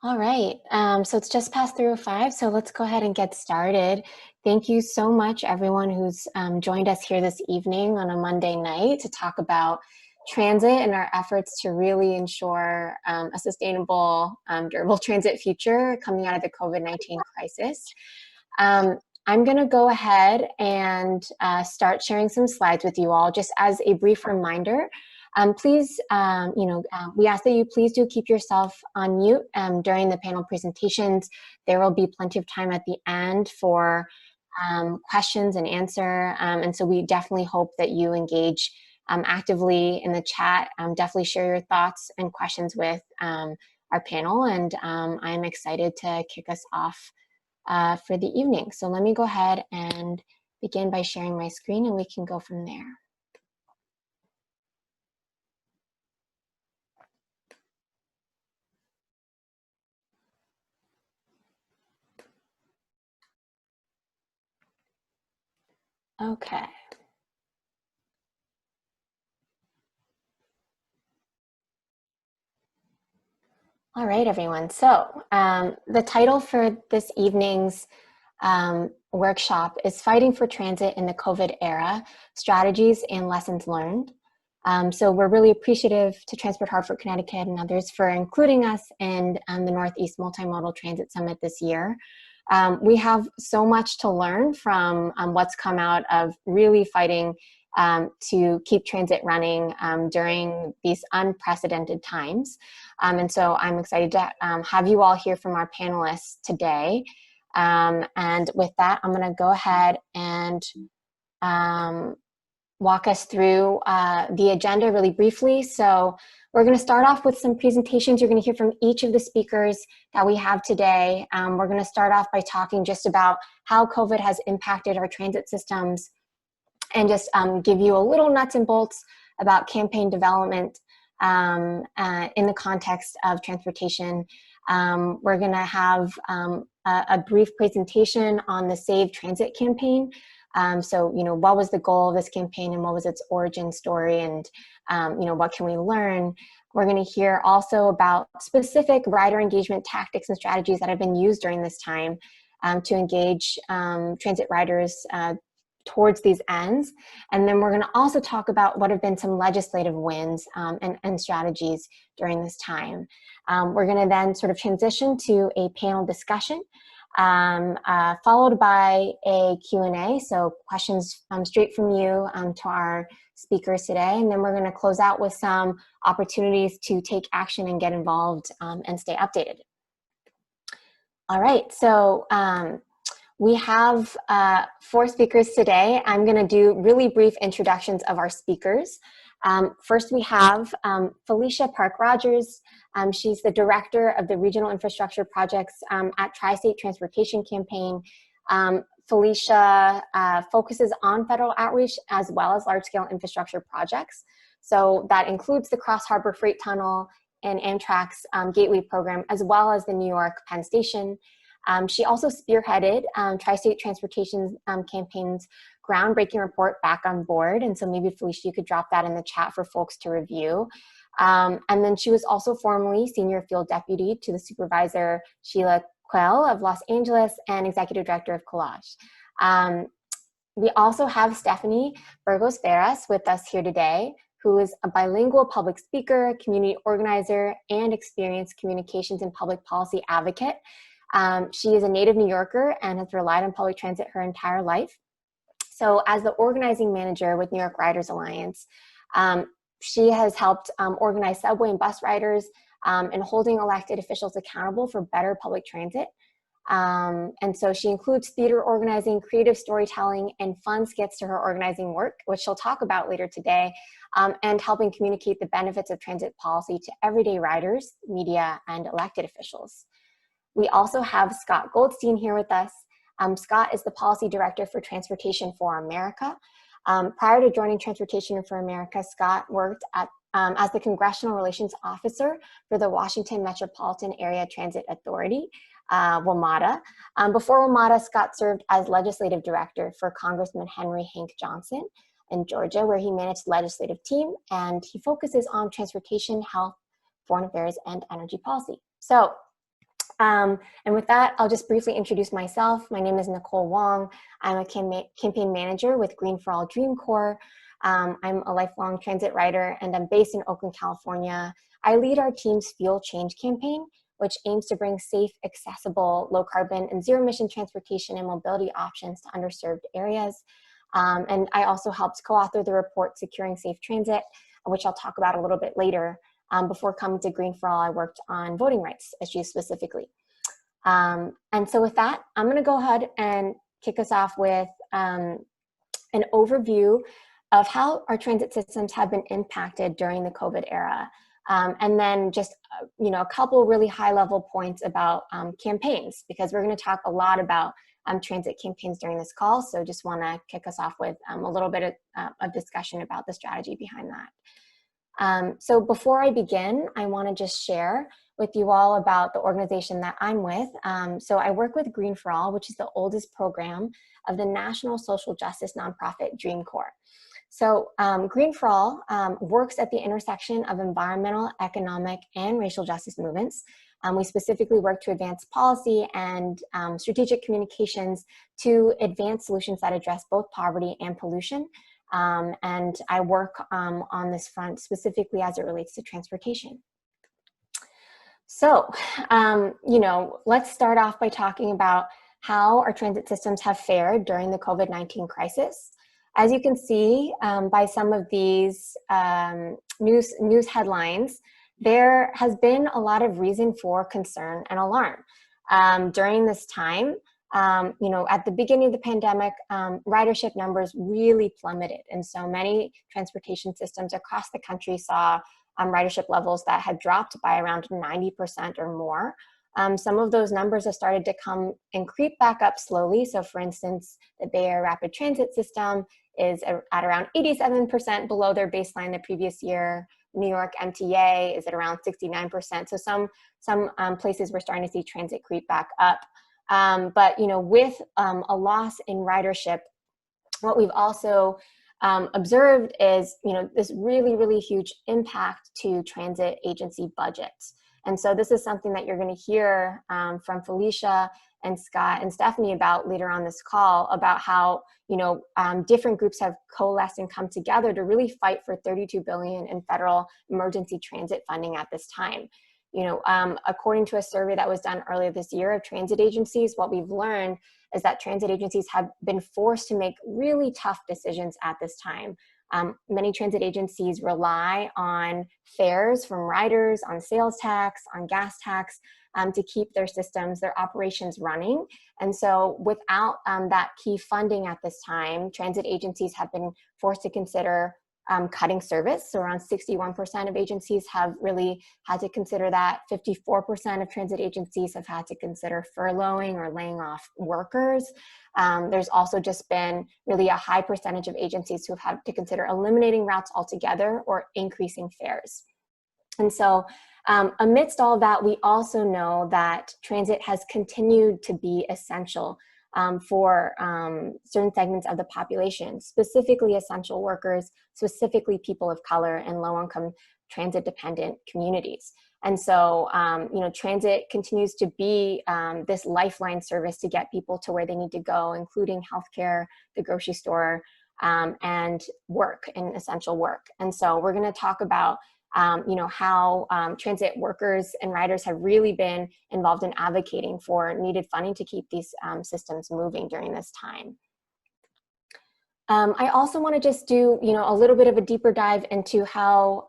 All right, so it's just past 3:05, so let's go ahead and get started. Thank you so much, everyone who's joined us here this evening on a Monday night to talk about transit and our efforts to really ensure a sustainable, durable transit future coming out of the COVID-19 crisis. Um, I'm going to go ahead and start sharing some slides with you all, just as a brief reminder. Please, we ask that you please do keep yourself on mute during the panel presentations. There will be plenty of time at the end for questions and answer. And so we definitely hope that you engage actively in the chat. Definitely share your thoughts and questions with our panel. And I'm excited to kick us off for the evening. So let me go ahead and begin by sharing my screen and we can go from there. Okay. All right, everyone. So the title for this evening's workshop is Fighting for Transit in the COVID Era, Strategies and Lessons Learned. So we're really appreciative to Transport Hartford, Connecticut and others for including us in the Northeast Multimodal Transit Summit this year. We have so much to learn from what's come out of really fighting to keep transit running during these unprecedented times. And so I'm excited to have you all hear from our panelists today. And with that, I'm going to go ahead and walk us through the agenda really briefly. So we're going to start off with some presentations. You're going to hear from each of the speakers that we have today. We're going to start off by talking just about how COVID has impacted our transit systems and just give you a little nuts and bolts about campaign development in the context of transportation. We're going to have a brief presentation on the Save Transit campaign. So, what was the goal of this campaign and what was its origin story and, what can we learn? We're going to hear also about specific rider engagement tactics and strategies that have been used during this time to engage transit riders towards these ends. And then we're going to also talk about what have been some legislative wins and strategies during this time. We're going to then sort of transition to a panel discussion followed by a Q&A, so questions straight from you to our speakers today. And then we're going to close out with some opportunities to take action and get involved and stay updated. All right, so we have 4 speakers today. I'm going to do really brief introductions of our speakers. First, we have Felicia Park-Rogers. She's the director of the Regional Infrastructure Projects at Tri-State Transportation Campaign. Felicia focuses on federal outreach as well as large-scale infrastructure projects. So that includes the Cross Harbor Freight Tunnel and Amtrak's Gateway program, as well as the New York Penn Station. She also spearheaded Tri-State Transportation Campaign's groundbreaking report, Back on Board. And so maybe, Felicia, you could drop that in the chat for folks to review. And then she was also formerly Senior Field Deputy to the Supervisor Sheila Quell of Los Angeles and Executive Director of Collage. We also have Stephanie Burgos Veras with us here today, who is a bilingual public speaker, community organizer, and experienced communications and public policy advocate. She is a native New Yorker and has relied on public transit her entire life. So as the organizing manager with New York Riders Alliance, she has helped organize subway and bus riders and holding elected officials accountable for better public transit. And so she includes theater organizing, creative storytelling, and fun skits to her organizing work, which she'll talk about later today, and helping communicate the benefits of transit policy to everyday riders, media, and elected officials. We also have Scott Goldstein here with us. Scott is the Policy Director for Transportation for America. Prior to joining Transportation for America, Scott worked as the Congressional Relations Officer for the Washington Metropolitan Area Transit Authority, WMATA. Before WMATA, Scott served as Legislative Director for Congressman Henry Hank Johnson in Georgia, where he managed the legislative team, and he focuses on transportation, health, foreign affairs, and energy policy. So And with that, I'll just briefly introduce myself. My name is Nicole Wong. I'm a campaign manager with Green for All Dream Corps. I'm a lifelong transit rider, and I'm based in Oakland, California. I lead our team's Fuel Change campaign, which aims to bring safe, accessible, low carbon, and zero emission transportation and mobility options to underserved areas. And I also helped co-author the report Securing Safe Transit, which I'll talk about a little bit later. Before coming to Green for All, I worked on voting rights issues specifically. And so with that, I'm going to go ahead and kick us off with an overview of how our transit systems have been impacted during the COVID era. And then just, a couple really high-level points about campaigns, because we're going to talk a lot about transit campaigns during this call. So just want to kick us off with a little bit of discussion about the strategy behind that. So before I begin, I want to just share with you all about the organization that I'm with. So I work with Green for All, which is the oldest program of the national social justice nonprofit Dream Corps. So Green for All works at the intersection of environmental, economic, and racial justice movements. We specifically work to advance policy and strategic communications to advance solutions that address both poverty and pollution. And I work on this front specifically as it relates to transportation. So, let's start off by talking about how our transit systems have fared during the COVID-19 crisis. As you can see by some of these news headlines, there has been a lot of reason for concern and alarm. During this time, at the beginning of the pandemic, ridership numbers really plummeted. And so many transportation systems across the country saw ridership levels that had dropped by around 90% or more. Some of those numbers have started to come and creep back up slowly. So for instance, the Bay Area Rapid Transit System is at around 87% below their baseline the previous year. New York MTA is at around 69%. So some places we're starting to see transit creep back up. But with a loss in ridership, what we've also observed is this really, really huge impact to transit agency budgets. And so this is something that you're going to hear from Felicia and Scott and Stephanie about later on this call, about how different groups have coalesced and come together to really fight for $32 billion in federal emergency transit funding at this time. According to a survey that was done earlier this year of transit agencies, what we've learned is that transit agencies have been forced to make really tough decisions at this time. Many transit agencies rely on fares from riders, on sales tax, on gas tax, to keep their systems, their operations running. And so without that key funding at this time, transit agencies have been forced to consider cutting service. So around 61% of agencies have really had to consider that. 54% of transit agencies have had to consider furloughing or laying off workers. There's also just been really a high percentage of agencies who have had to consider eliminating routes altogether or increasing fares. And so amidst all of that, we also know that transit has continued to be essential for certain segments of the population, specifically essential workers, specifically people of color and low-income transit-dependent communities. And so, transit continues to be this lifeline service to get people to where they need to go, including healthcare, the grocery store, and work, and essential work. And so we're going to talk about how transit workers and riders have really been involved in advocating for needed funding to keep these systems moving during this time. I also want to just do, a little bit of a deeper dive into how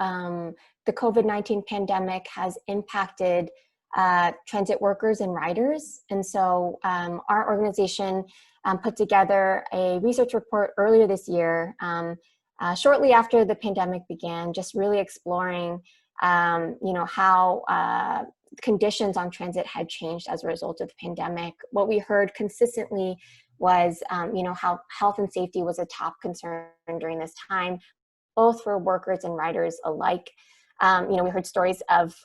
the COVID-19 pandemic has impacted transit workers and riders. And so our organization put together a research report earlier this year, shortly after the pandemic began, just really exploring, how conditions on transit had changed as a result of the pandemic. What we heard consistently was, how health and safety was a top concern during this time, both for workers and riders alike. We heard stories of,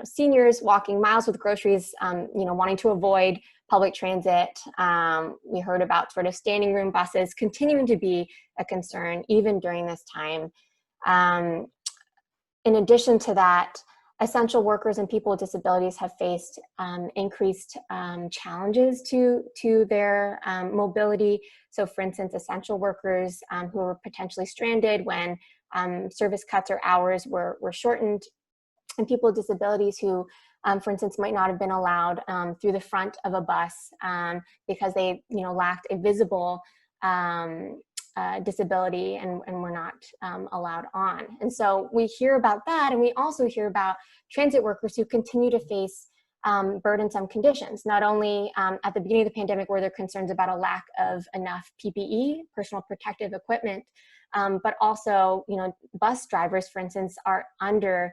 seniors walking miles with groceries, wanting to avoid public transit. We heard about sort of standing room buses continuing to be a concern even during this time. In addition to that, essential workers and people with disabilities have faced increased challenges to their mobility. So for instance, essential workers who were potentially stranded when service cuts or hours were shortened, and people with disabilities who, for instance, might not have been allowed through the front of a bus because they, lacked a visible disability and were not allowed on. And so we hear about that, and we also hear about transit workers who continue to face burdensome conditions. Not only at the beginning of the pandemic were there concerns about a lack of enough PPE, personal protective equipment, but also, bus drivers, for instance, are under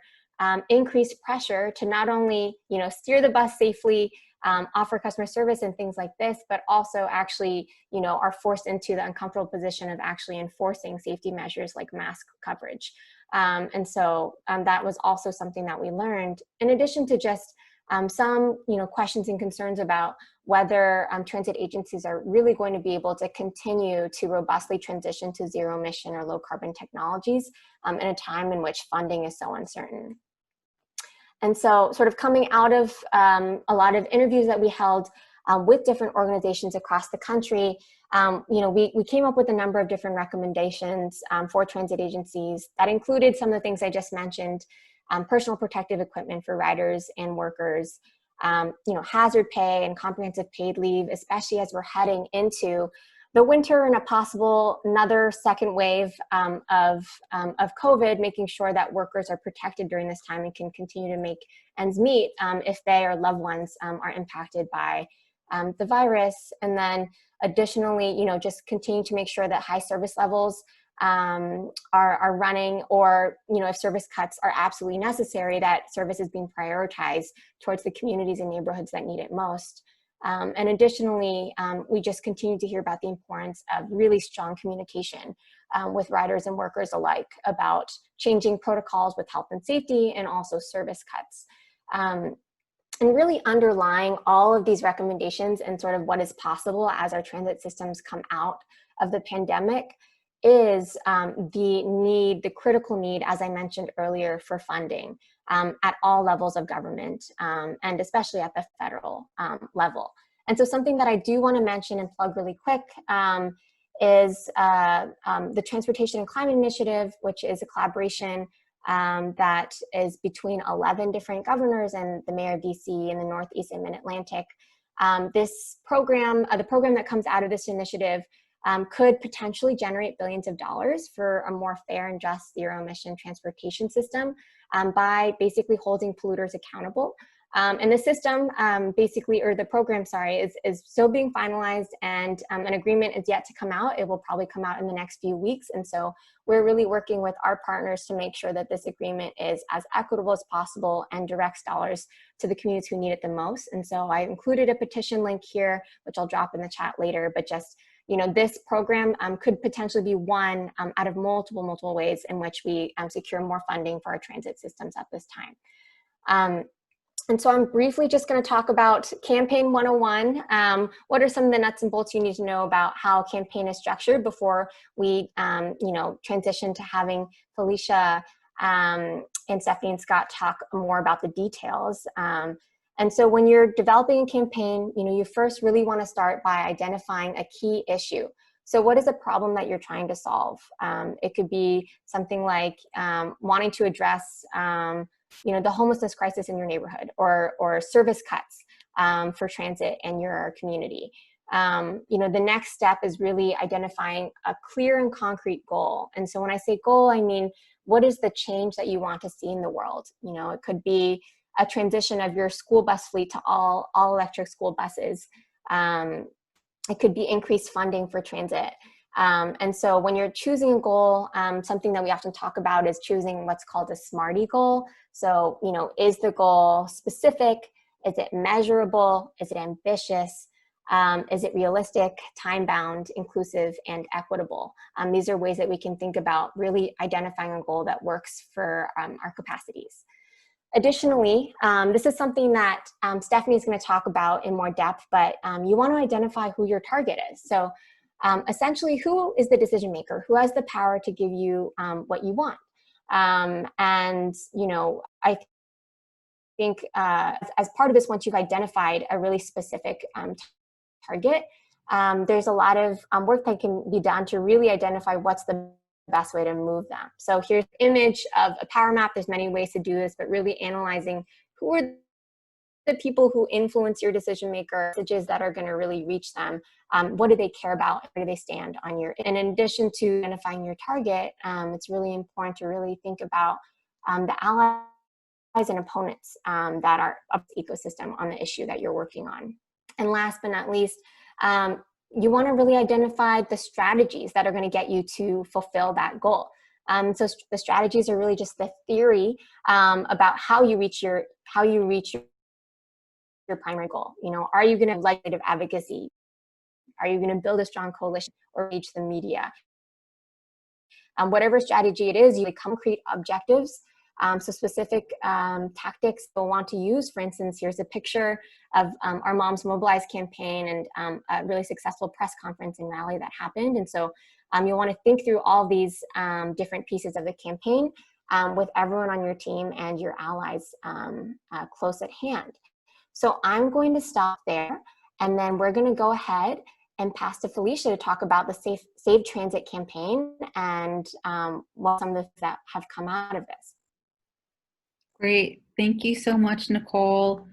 increased pressure to not only, steer the bus safely, offer customer service and things like this, but also actually, are forced into the uncomfortable position of actually enforcing safety measures like mask coverage. And so that was also something that we learned, in addition to just some, questions and concerns about whether transit agencies are really going to be able to continue to robustly transition to zero emission or low carbon technologies in a time in which funding is so uncertain. And so sort of coming out of a lot of interviews that we held with different organizations across the country, we came up with a number of different recommendations for transit agencies that included some of the things I just mentioned: personal protective equipment for riders and workers, hazard pay and comprehensive paid leave, especially as we're heading into the winter and a possible another second wave of COVID, making sure that workers are protected during this time and can continue to make ends meet if they or loved ones are impacted by the virus. And then additionally, just continue to make sure that high service levels are running, or, if service cuts are absolutely necessary, that service is being prioritized towards the communities and neighborhoods that need it most. And additionally, we just continue to hear about the importance of really strong communication with riders and workers alike about changing protocols with health and safety and also service cuts. And really underlying all of these recommendations and sort of what is possible as our transit systems come out of the pandemic is the critical need, as I mentioned earlier, for funding at all levels of government, and especially at the federal level. And so something that I do want to mention and plug really quick is the Transportation and Climate Initiative, which is a collaboration that is between 11 different governors and the mayor of DC in the Northeast and Mid-Atlantic. This program, the program that comes out of this initiative, could potentially generate billions of dollars for a more fair and just zero emission transportation system by basically holding polluters accountable. And the system the program, is still being finalized, and an agreement is yet to come out. It will probably come out in the next few weeks. And so we're really working with our partners to make sure that this agreement is as equitable as possible and directs dollars to the communities who need it the most. And so I included a petition link here, which I'll drop in the chat later, but just, this program could potentially be one out of multiple ways in which we secure more funding for our transit systems at this time. And so I'm briefly just going to talk about Campaign 101. What are some of the nuts and bolts you need to know about how campaign is structured before we, transition to having Felicia and Stephanie and Scott talk more about the details. And so when you're developing a campaign, you first really want to start by identifying a key issue. So what is a problem that you're trying to solve? It could be something like wanting to address the homelessness crisis in your neighborhood, or service cuts for transit in your community. The next step is really identifying a clear and concrete goal. And so when I say goal, I mean, what is the change that you want to see in the world? It could be a transition of your school bus fleet to all electric school buses. It could be increased funding for transit. And so when you're choosing a goal, something that we often talk about is choosing what's called a SMARTY goal. So, is the goal specific? Is it measurable? Is it ambitious? Is it realistic, time-bound, inclusive, and equitable? These are ways that we can think about really identifying a goal that works for our capacities. Additionally, this is something that Stephanie is going to talk about in more depth, but you want to identify who your target is. So essentially, who is the decision maker? Who has the power to give you what you want? And, I think as part of this, once you've identified a really specific target, there's a lot of work that can be done to really identify what's the best way to move them. So here's an image of a power map. There's many ways to do this, but really analyzing who are the people who influence your decision maker, messages that are going to really reach them. What do they care about? Where do they stand on your, and in addition to identifying your target, it's really important to really think about the allies and opponents that are up the ecosystem on the issue that you're working on. And last but not least, you want to really identify the strategies that are going to get you to fulfill that goal. So the strategies are really just the theory about how you reach your primary goal. You know, are you going to have legislative advocacy? Are you going to build a strong coalition or reach the media? Whatever strategy it is, you have concrete objectives. So specific tactics you'll want to use. For instance, here's a picture of our Moms Mobilize campaign and a really successful press conference and rally that happened. And so you'll want to think through all these different pieces of the campaign with everyone on your team and your allies close at hand. So I'm going to stop there, and then we're going to go ahead and pass to Felicia to talk about the Save Transit campaign and what some of the things that have come out of this. Great. Thank you so much, Nicole.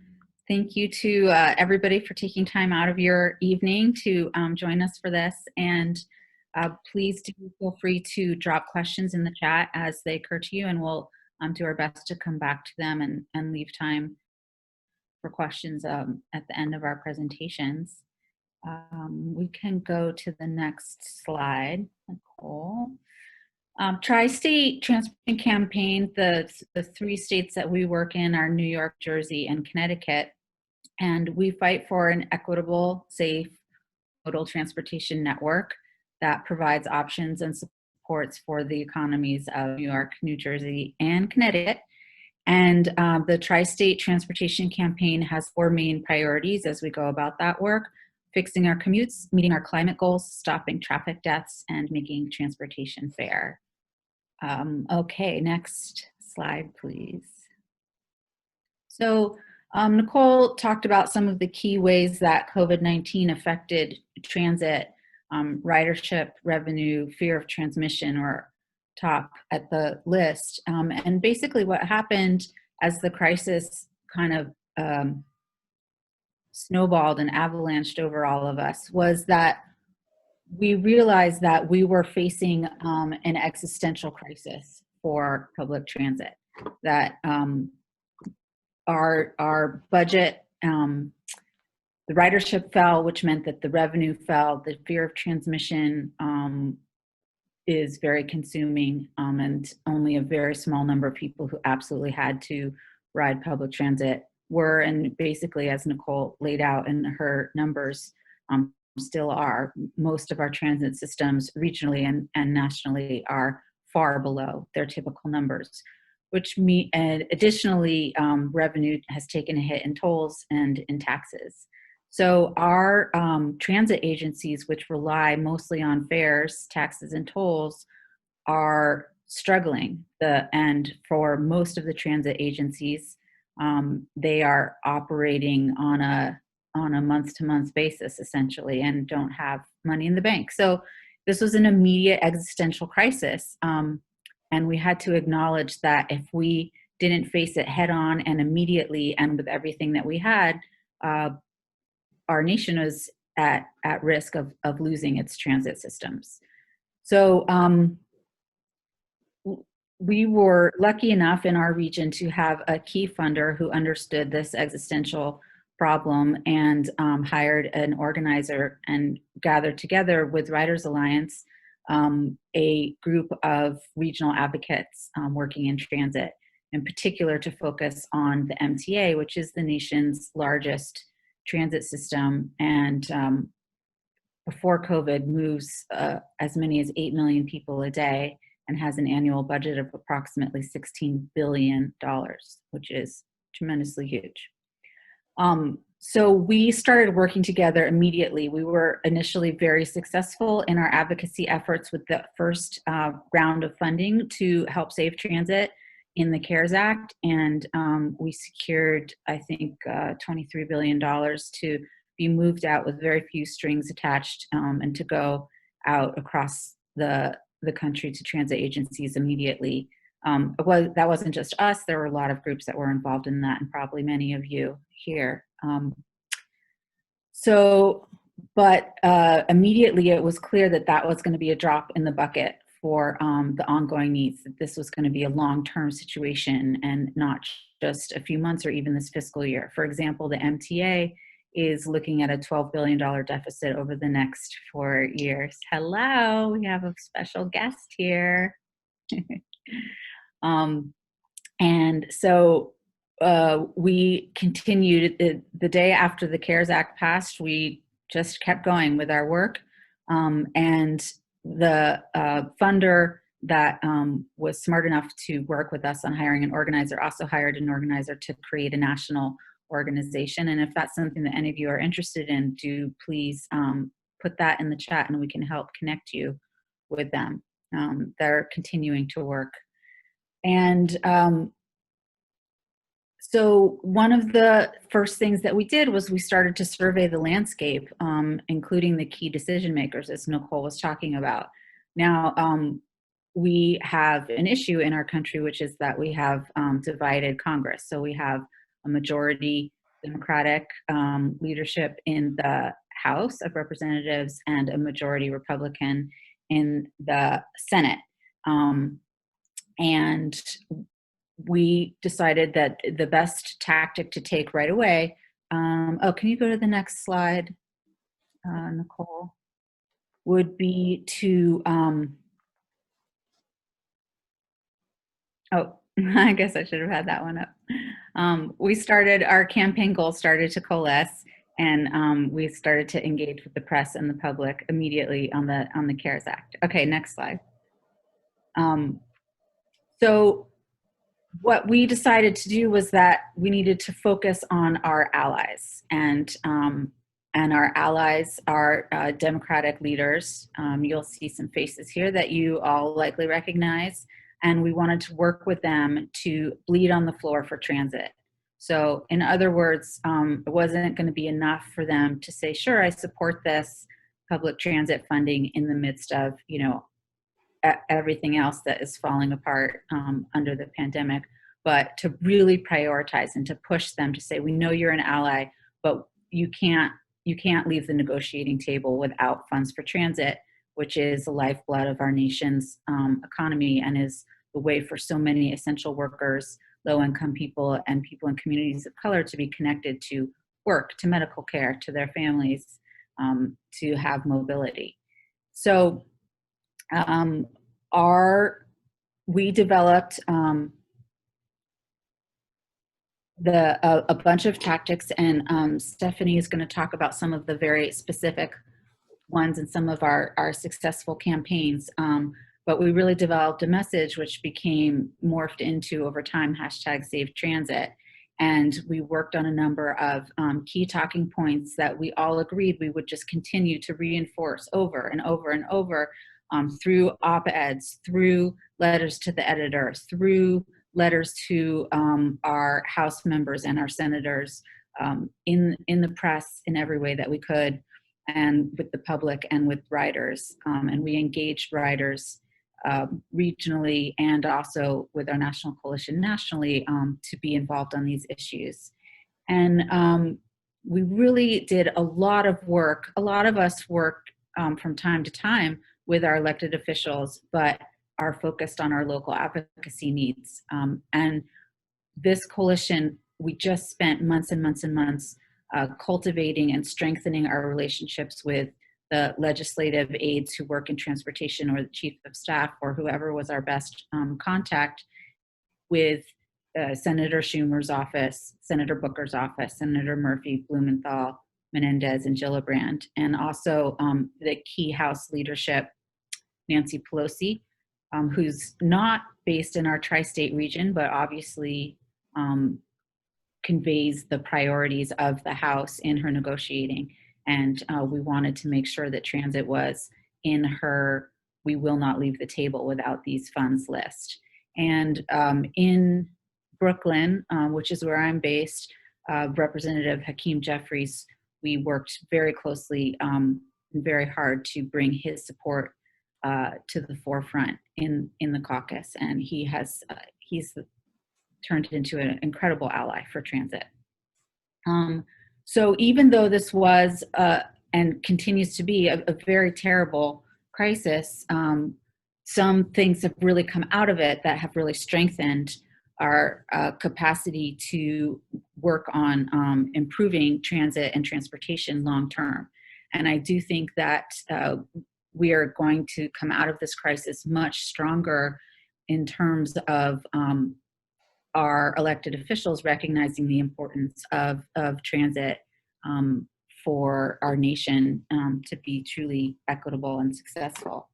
Thank you to everybody for taking time out of your evening to join us for this. And please do feel free to drop questions in the chat as they occur to you, and we'll do our best to come back to them and leave time for questions at the end of our presentations. We can go to the next slide, Nicole. Tri-State Transportation Campaign, the 3 states that we work in are New York, Jersey, and Connecticut. And we fight for an equitable, safe, modal transportation network that provides options and supports for the economies of New York, New Jersey, and Connecticut. And the Tri-State Transportation Campaign has 4 main priorities as we go about that work: fixing our commutes, meeting our climate goals, stopping traffic deaths, and making transportation fair. Okay, next slide, please. So Nicole talked about some of the key ways that COVID-19 affected transit, ridership, revenue, fear of transmission or top at the list. And basically what happened as the crisis kind of snowballed and avalanched over all of us was that we realized that we were facing an existential crisis for public transit, that our budget, the ridership fell, which meant that the revenue fell. The fear of transmission is very consuming, and only a very small number of people who absolutely had to ride public transit were, and basically, as Nicole laid out in her numbers, still are. Most of our transit systems regionally and nationally are far below their typical numbers, which and additionally, revenue has taken a hit in tolls and in taxes. So our transit agencies, which rely mostly on fares, taxes, and tolls, are struggling. And for most of the transit agencies, they are operating on a month-to-month basis, essentially, and don't have money in the bank. So this was an immediate existential crisis. And we had to acknowledge that if we didn't face it head on and immediately and with everything that we had, our nation was at risk of losing its transit systems. So we were lucky enough in our region to have a key funder who understood this existential problem and hired an organizer and gathered together with Riders Alliance a group of regional advocates working in transit, in particular to focus on the MTA, which is the nation's largest transit system, and before COVID moves as many as 8 million people a day and has an annual budget of approximately $16 billion, which is tremendously huge. So we started working together immediately. We were initially very successful in our advocacy efforts with the first round of funding to help save transit. in the CARES Act, and we secured, I think, $23 billion to be moved out with very few strings attached, and to go out across the country to transit agencies immediately. That wasn't just us. There were a lot of groups that were involved in that, and probably many of you here. But immediately it was clear that that was going to be a drop in the bucket for the ongoing needs, that this was going to be a long-term situation and not just a few months or even this fiscal year. For example, the MTA is looking at a $12 billion deficit over the next 4 years. Hello, we have a special guest here. And so we continued the day after the CARES Act passed. We just kept going with our work, and the funder that was smart enough to work with us on hiring an organizer also hired an organizer to create a national organization. And if that's something that any of you are interested in, do please put that in the chat and we can help connect you with them. They're continuing to work. And so one of the first things that we did was we started to survey the landscape, including the key decision makers, as Nicole was talking about. Now, we have an issue in our country, which is that we have divided Congress. So we have a majority Democratic leadership in the House of Representatives and a majority Republican in the Senate. And we decided that the best tactic to take right away, oh, can you go to the next slide, Nicole, would be to, oh, I guess I should have had that one up. We started, our campaign goal started to coalesce, and we started to engage with the press and the public immediately on the CARES Act. Okay, next slide. So what we decided to do was that we needed to focus on our allies, and our allies are Democratic leaders. You'll see some faces here that you all likely recognize, and we wanted to work with them to bleed on the floor for transit. So in other words, it wasn't going to be enough for them to say, sure, I support this public transit funding in the midst of, you know, everything else that is falling apart under the pandemic, but to really prioritize and to push them to say, we know you're an ally, but you can't leave the negotiating table without funds for transit, which is the lifeblood of our nation's economy and is the way for so many essential workers, low-income people, and people in communities of color to be connected to work, to medical care, to their families, to have mobility. So we developed a bunch of tactics, and Stephanie is going to talk about some of the very specific ones and some of our successful campaigns. But we really developed a message which became morphed into, over time, #SaveTransit. And we worked on a number of key talking points that we all agreed we would just continue to reinforce over and over and over, through op-eds, through letters to the editor, through letters to our House members and our senators, in the press, in every way that we could, and with the public and with riders. And we engaged riders regionally and also with our national coalition nationally to be involved on these issues. And we really did a lot of work. A lot of us work from time to time with our elected officials, but are focused on our local advocacy needs. And this coalition, we just spent months and months and months cultivating and strengthening our relationships with the legislative aides who work in transportation, or the chief of staff, or whoever was our best contact, with Senator Schumer's office, Senator Booker's office, Senator Murphy, Blumenthal, Menendez, and Gillibrand, and also the key House leadership, Nancy Pelosi, who's not based in our tri-state region, but obviously conveys the priorities of the House in her negotiating. And we wanted to make sure that transit was in her "we will not leave the table without these funds" list. And in Brooklyn, which is where I'm based, Representative Hakeem Jeffries, we worked very closely and very hard to bring his support to the forefront in the caucus. And he's turned into an incredible ally for transit. So even though this was and continues to be a very terrible crisis, some things have really come out of it that have really strengthened our capacity to work on improving transit and transportation long term. And I do think that we are going to come out of this crisis much stronger in terms of our elected officials recognizing the importance of transit for our nation to be truly equitable and successful.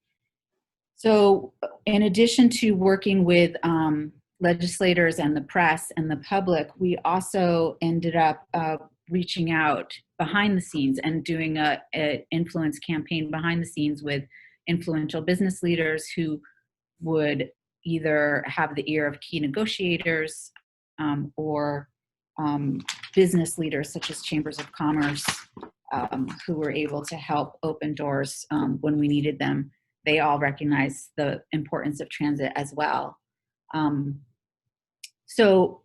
So in addition to working with legislators and the press and the public, we also ended up reaching out behind the scenes and doing an influence campaign behind the scenes with influential business leaders who would either have the ear of key negotiators or business leaders such as chambers of commerce who were able to help open doors when we needed them. They all recognize the importance of transit as well. So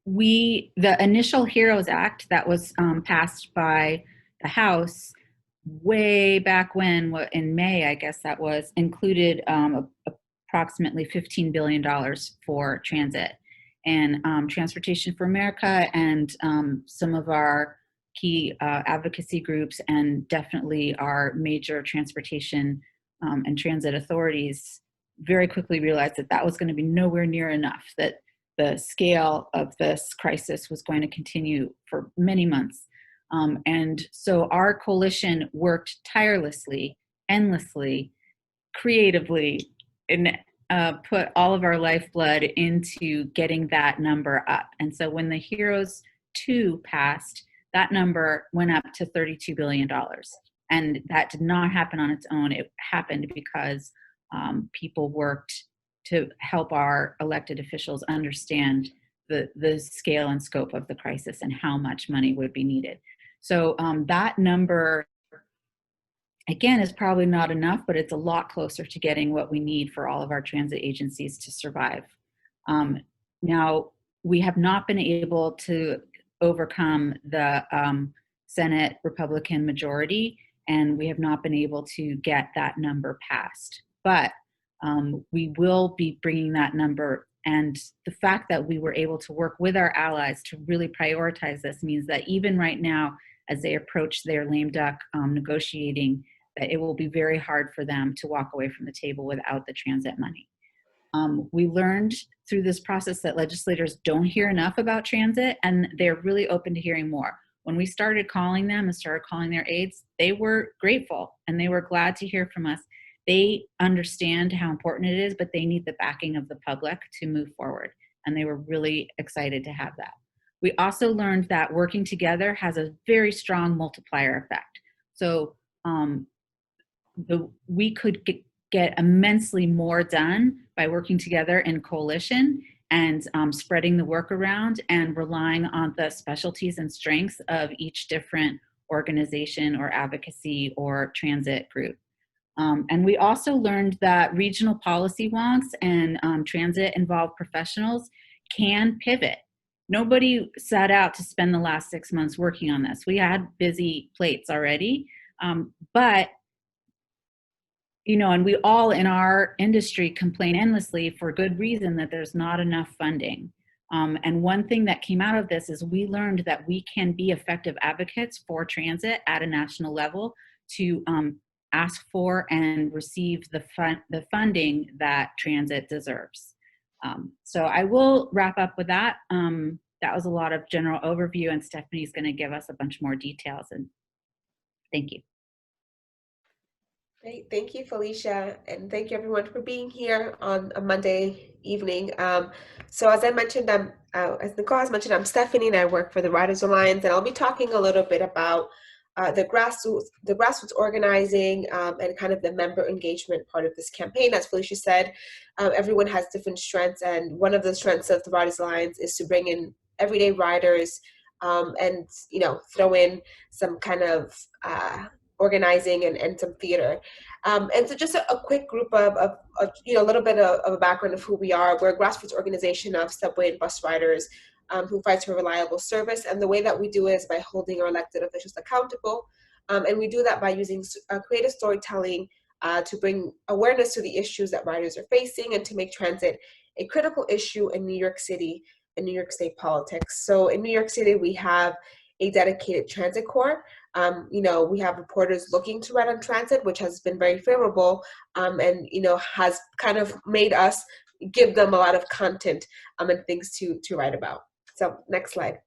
the initial HEROES Act that was passed by the House way back when, in May, I guess that was, included approximately $15 billion for transit. And Transportation for America and some of our key advocacy groups and definitely our major transportation and transit authorities very quickly realized that that was going to be nowhere near enough, that the scale of this crisis was going to continue for many months. And so our coalition worked tirelessly, endlessly, creatively, and put all of our lifeblood into getting that number up. And so when the HEROES 2 passed, that number went up to $32 billion. And that did not happen on its own. It happened because people worked to help our elected officials understand the scale and scope of the crisis and how much money would be needed. So that number, again, is probably not enough, but it's a lot closer to getting what we need for all of our transit agencies to survive. Now, we have not been able to overcome the Senate Republican majority, and we have not been able to get that number passed. But we will be bringing that number, and the fact that we were able to work with our allies to really prioritize this means that even right now, as they approach their lame duck negotiating, that it will be very hard for them to walk away from the table without the transit money. We learned through this process that legislators don't hear enough about transit, and they're really open to hearing more. When we started calling them and started calling their aides, they were grateful and they were glad to hear from us. They understand how important it is, but they need the backing of the public to move forward. And they were really excited to have that. We also learned that working together has a very strong multiplier effect. So we could get immensely more done by working together in coalition and spreading the work around and relying on the specialties and strengths of each different organization or advocacy or transit group. And we also learned that regional policy wonks and transit-involved professionals can pivot. Nobody set out to spend the last 6 months working on this. We had busy plates already, but you know, and we all in our industry complain endlessly for good reason that there's not enough funding. And one thing that came out of this is we learned that we can be effective advocates for transit at a national level to ask for and receive the funding that transit deserves. So I will wrap up with that. That was a lot of general overview, and Stephanie's going to give us a bunch more details. And thank you. Great, thank you, Felicia, and thank you everyone for being here on a Monday evening. So as I mentioned, as Nicole has mentioned, I'm Stephanie and I work for the Riders Alliance, and I'll be talking a little bit about the grassroots organizing, and kind of the member engagement part of this campaign. As Felicia said, everyone has different strengths, and one of the strengths of the Riders Alliance is to bring in everyday riders, and throw in some kind of organizing and some theater. And so just a quick group of a little bit of a background of who we are. We're a grassroots organization of subway and bus riders who fights for reliable service. And the way that we do it is by holding our elected officials accountable. And we do that by using creative storytelling to bring awareness to the issues that riders are facing and to make transit a critical issue in New York City and New York State politics. So in New York City, we have a dedicated transit corps. We have reporters looking to write on transit, which has been very favorable, and has kind of made us give them a lot of content and things to write about. So next slide.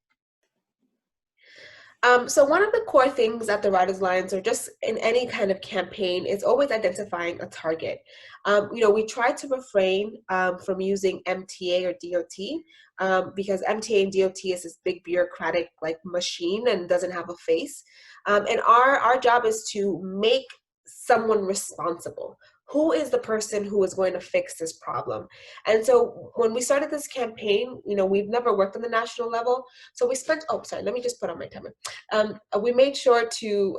So one of the core things at the Riders Alliance, or just in any kind of campaign, is always identifying a target. We try to refrain from using MTA or DOT because MTA and DOT is this big bureaucratic machine and doesn't have a face. And our job is to make someone responsible. Who is the person who is going to fix this problem? And so when we started this campaign, we've never worked on the national level. So we spent, let me just put on my timer. We made sure to,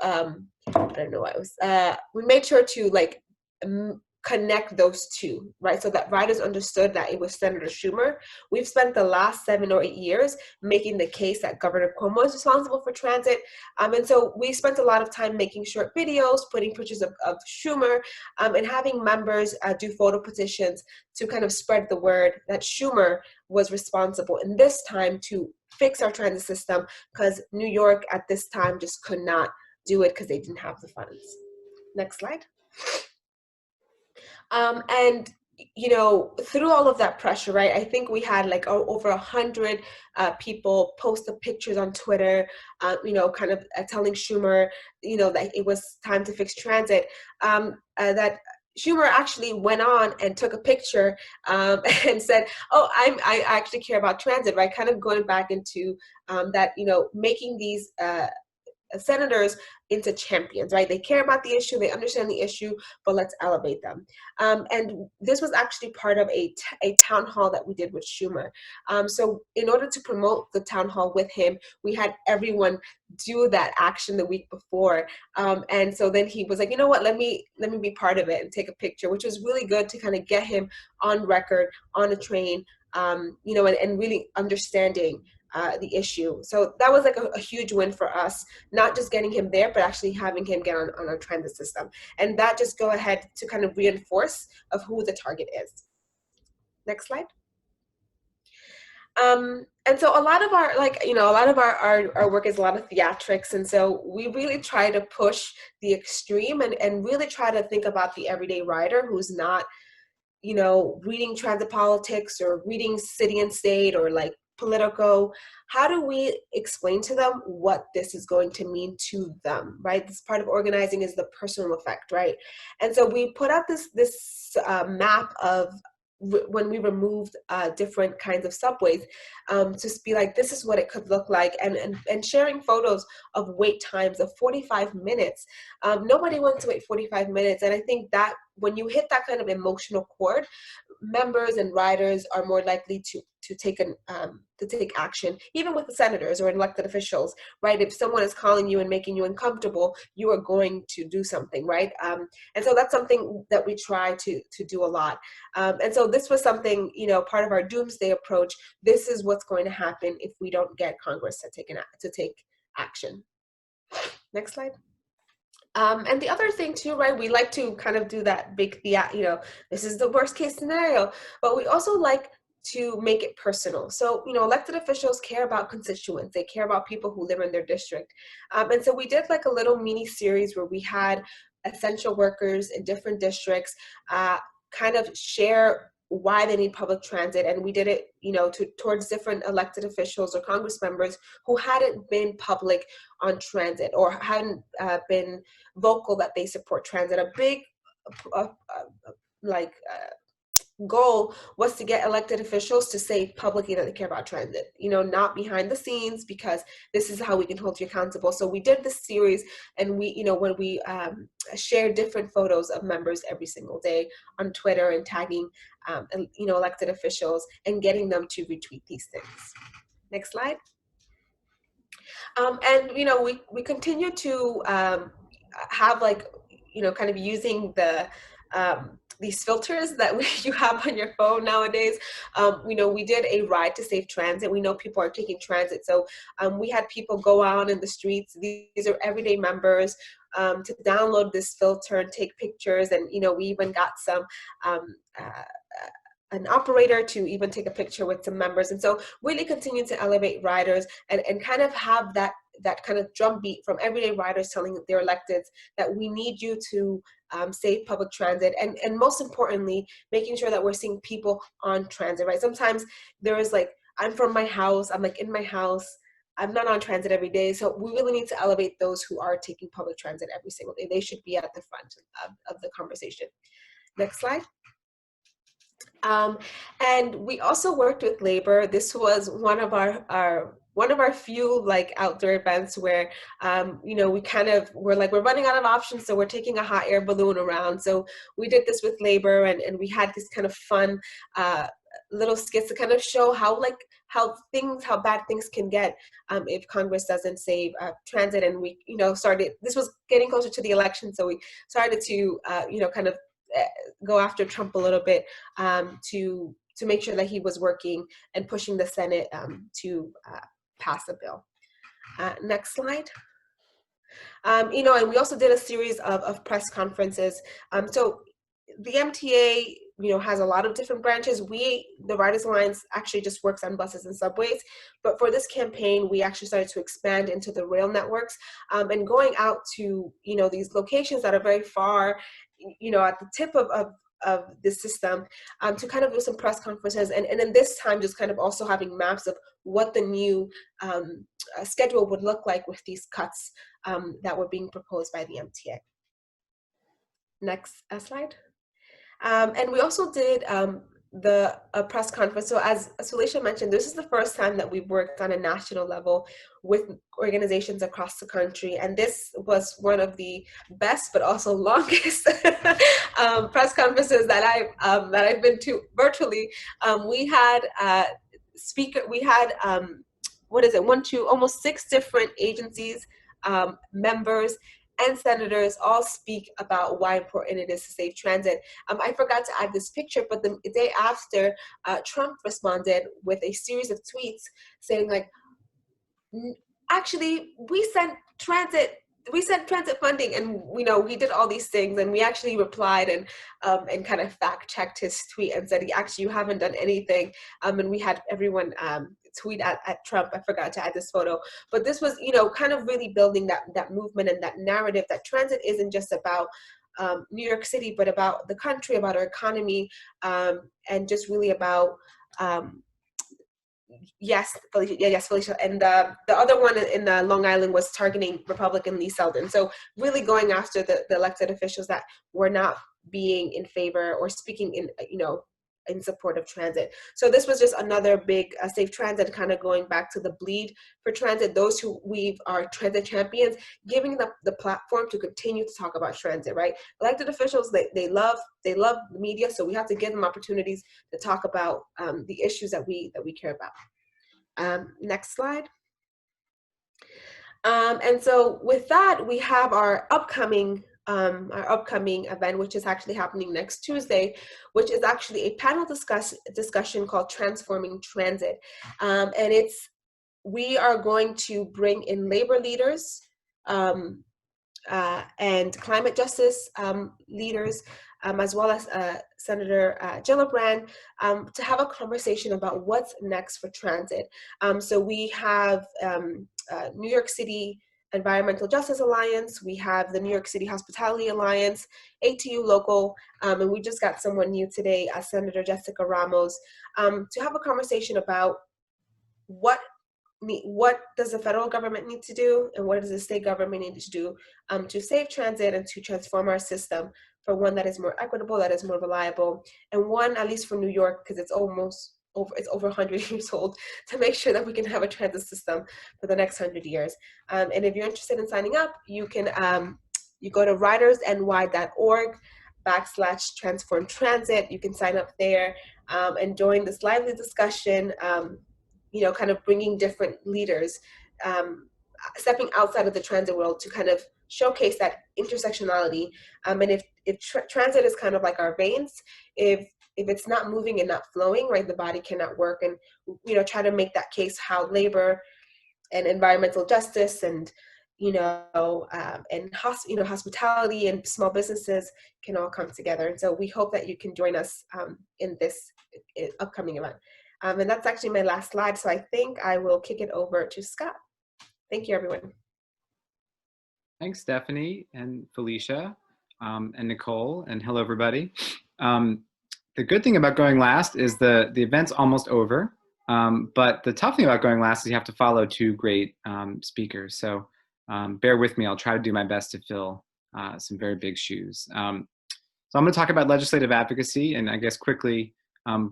we made sure to connect those two, right? So that riders understood that it was Senator Schumer. We've spent the last 7 or 8 years making the case that Governor Cuomo is responsible for transit. And so we spent a lot of time making short videos, putting pictures of Schumer, and having members do photo petitions to kind of spread the word that Schumer was responsible in this time to fix our transit system, because New York at this time just could not do it because they didn't have the funds. Next slide. And through all of that pressure, right, I think we had over 100 people post the pictures on Twitter, kind of telling Schumer, that it was time to fix transit. That Schumer actually went on and took a picture and said, "Oh, I actually care about transit," right? Kind of going back into that, making these senators into champions, right? They care about the issue, they understand the issue, but let's elevate them. And this was actually part of a town hall that we did with Schumer. So in order to promote the town hall with him, we had everyone do that action the week before. And so then he was like, you know what, let me be part of it and take a picture, which was really good to kind of get him on record, on a train, and really understanding the issue. So that was a huge win for us, not just getting him there, but actually having him get on our transit system. And that just go ahead to kind of reinforce of who the target is. Next slide. And so a lot of our, our work is a lot of theatrics. And so we really try to push the extreme and really try to think about the everyday rider who's not, reading transit politics or reading City and State or Politico. How do we explain to them what this is going to mean to them, right? This part of organizing is the personal effect, right? And so we put out this map of when we removed different kinds of subways, to be like, this is what it could look like, and sharing photos of wait times of 45 minutes. Nobody wants to wait 45 minutes, and I think that when you hit that kind of emotional chord, members and riders are more likely to take action, even with the senators or elected officials, right? If someone is calling you and making you uncomfortable, you are going to do something, right? And so that's something that we try to do a lot. And so this was something, part of our doomsday approach. This is what's going to happen if we don't get Congress to take action. Next slide. And the other thing too, right, we like to kind of do that big, this is the worst case scenario, but we also like to make it personal. So, elected officials care about constituents. They care about people who live in their district. And so we did a little mini series where we had essential workers in different districts kind of share why they need public transit, and we did it towards different elected officials or Congress members who hadn't been public on transit or hadn't been vocal that they support transit. A big goal was to get elected officials to say publicly that they care about transit, not behind the scenes, because this is how we can hold you accountable. So we did this series, and we, when we share different photos of members every single day on Twitter and tagging, elected officials and getting them to retweet these things. Next slide. And we continue to have, like, kind of using the these filters that you have on your phone nowadays. We did a ride to Safe Transit. We know people are taking transit, so we had people go out in the streets. These are everyday members, to download this filter and take pictures, and we even got some an operator to even take a picture with some members. And so really continue to elevate riders and kind of have that kind of drumbeat from everyday riders telling their electeds that we need you to save public transit, and most importantly, making sure that we're seeing people on transit, right? Sometimes there is, like, I'm from my house, I'm like in my house, I'm not on transit every day. So we really need to elevate those who are taking public transit every single day. They should be at the front of the conversation. Next slide. And we also worked with labor. This was one of our few, like, outdoor events where we kind of were like, we're running out of options, so we're taking a hot air balloon around. So we did this with labor, and we had this kind of fun little skits to kind of show how bad things can get if Congress doesn't save transit. And we started, this was getting closer to the election, so we started to kind of go after Trump a little bit, to make sure that he was working and pushing the Senate to pass a bill. Next slide. And we also did a series of press conferences. So the MTA, has a lot of different branches. The Riders Alliance actually just works on buses and subways, but for this campaign, we actually started to expand into the rail networks, and going out to, these locations that are very far, at the tip of the system, to kind of do some press conferences, and then this time just kind of also having maps of what the new schedule would look like with these cuts that were being proposed by the MTA. Next slide. And we also did a press conference. So as Suleisha mentioned, this is the first time that we've worked on a national level with organizations across the country. And this was one of the best, but also longest press conferences that I've been to virtually. We had almost 6 different agencies, members, and senators all speak about why important it is to save transit. I forgot to add this picture, but the day after, Trump responded with a series of tweets saying, like, actually, we sent transit funding, and he did all these things, and we actually replied and kind of fact checked his tweet and said, you haven't done anything, and we had everyone tweet at Trump. I forgot to add this photo, but this was kind of really building that movement and that narrative that transit isn't just about New York City, but about the country, about our economy, and just really about yes, Felicia. And the other one in the Long Island was targeting Republican Lee Selden. So really going after the elected officials that were not being in favor or speaking in support of transit. So this was just another big safe transit, kind of going back to the bleed for transit, those who are transit champions, giving them the platform to continue to talk about transit, right? Elected officials, they love the media, so we have to give them opportunities to talk about the issues that we care about. Next slide. And so with that, we have our upcoming event, which is actually happening next Tuesday, which is actually a panel discussion called Transforming Transit. And we are going to bring in labor leaders and climate justice leaders, as well as Senator Gillibrand, to have a conversation about what's next for transit. So we have New York City Environmental Justice Alliance, we have the New York City Hospitality Alliance, ATU Local, and we just got someone new today, Senator Jessica Ramos, to have a conversation about what does the federal government need to do and what does the state government need to do to save transit and to transform our system for one that is more equitable, that is more reliable, and one, at least for New York, because it's over 100 years old, to make sure that we can have a transit system for the next 100 years. And if you're interested in signing up, you can you go to ridersny.org/transform transit. You can sign up there and join this lively discussion, kind of bringing different leaders, stepping outside of the transit world to kind of showcase that intersectionality. And if transit is kind of like our veins, if it's not moving and not flowing, right, the body cannot work. And try to make that case how labor and environmental justice and hospitality and small businesses can all come together. And so we hope that you can join us in this upcoming event. And that's actually my last slide. So I think I will kick it over to Scott. Thank you, everyone. Thanks, Stephanie and Felicia and Nicole, and hello, everybody. The good thing about going last is the event's almost over, but the tough thing about going last is you have to follow two great speakers. So bear with me, I'll try to do my best to fill some very big shoes. So I'm gonna talk about legislative advocacy and I guess quickly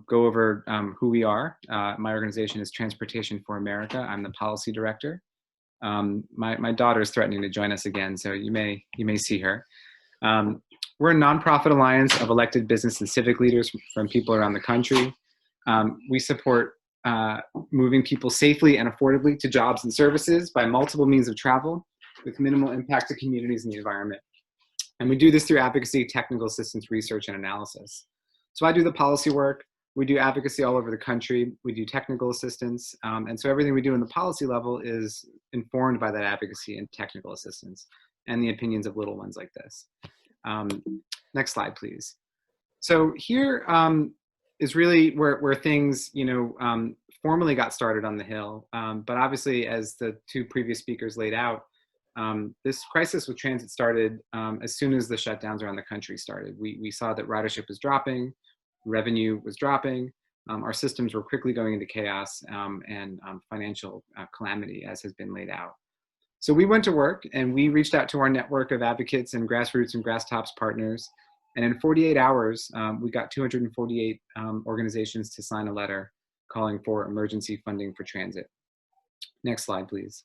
go over who we are. My organization is Transportation for America. I'm the policy director. My daughter is threatening to join us again, so you may see her. We're a nonprofit alliance of elected business and civic leaders from people around the country. We support moving people safely and affordably to jobs and services by multiple means of travel with minimal impact to communities and the environment. And we do this through advocacy, technical assistance, research, and analysis. So I do the policy work. We do advocacy all over the country. We do technical assistance. And so everything we do in the policy level is informed by that advocacy and technical assistance and the opinions of little ones like this. Next slide, please. So here is really where things, formally got started on the Hill. But obviously, as the two previous speakers laid out, this crisis with transit started as soon as the shutdowns around the country started. We saw that ridership was dropping, revenue was dropping, our systems were quickly going into chaos and financial calamity, as has been laid out. So we went to work and we reached out to our network of advocates and grassroots and grasstops partners. And in 48 hours, we got 248 organizations to sign a letter calling for emergency funding for transit. Next slide, please.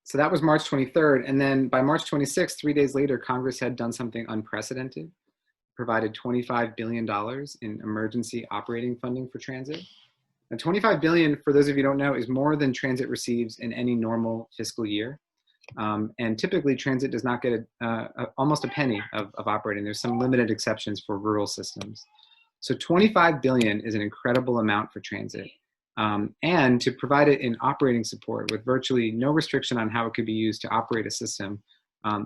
So that was March 23rd. And then by March 26th, 3 days later, Congress had done something unprecedented, provided $25 billion in emergency operating funding for transit. Now, $25 billion, for those of you who don't know, is more than transit receives in any normal fiscal year. And typically, transit does not get almost a penny of operating. There's some limited exceptions for rural systems. So $25 billion is an incredible amount for transit. And to provide it in operating support with virtually no restriction on how it could be used to operate a system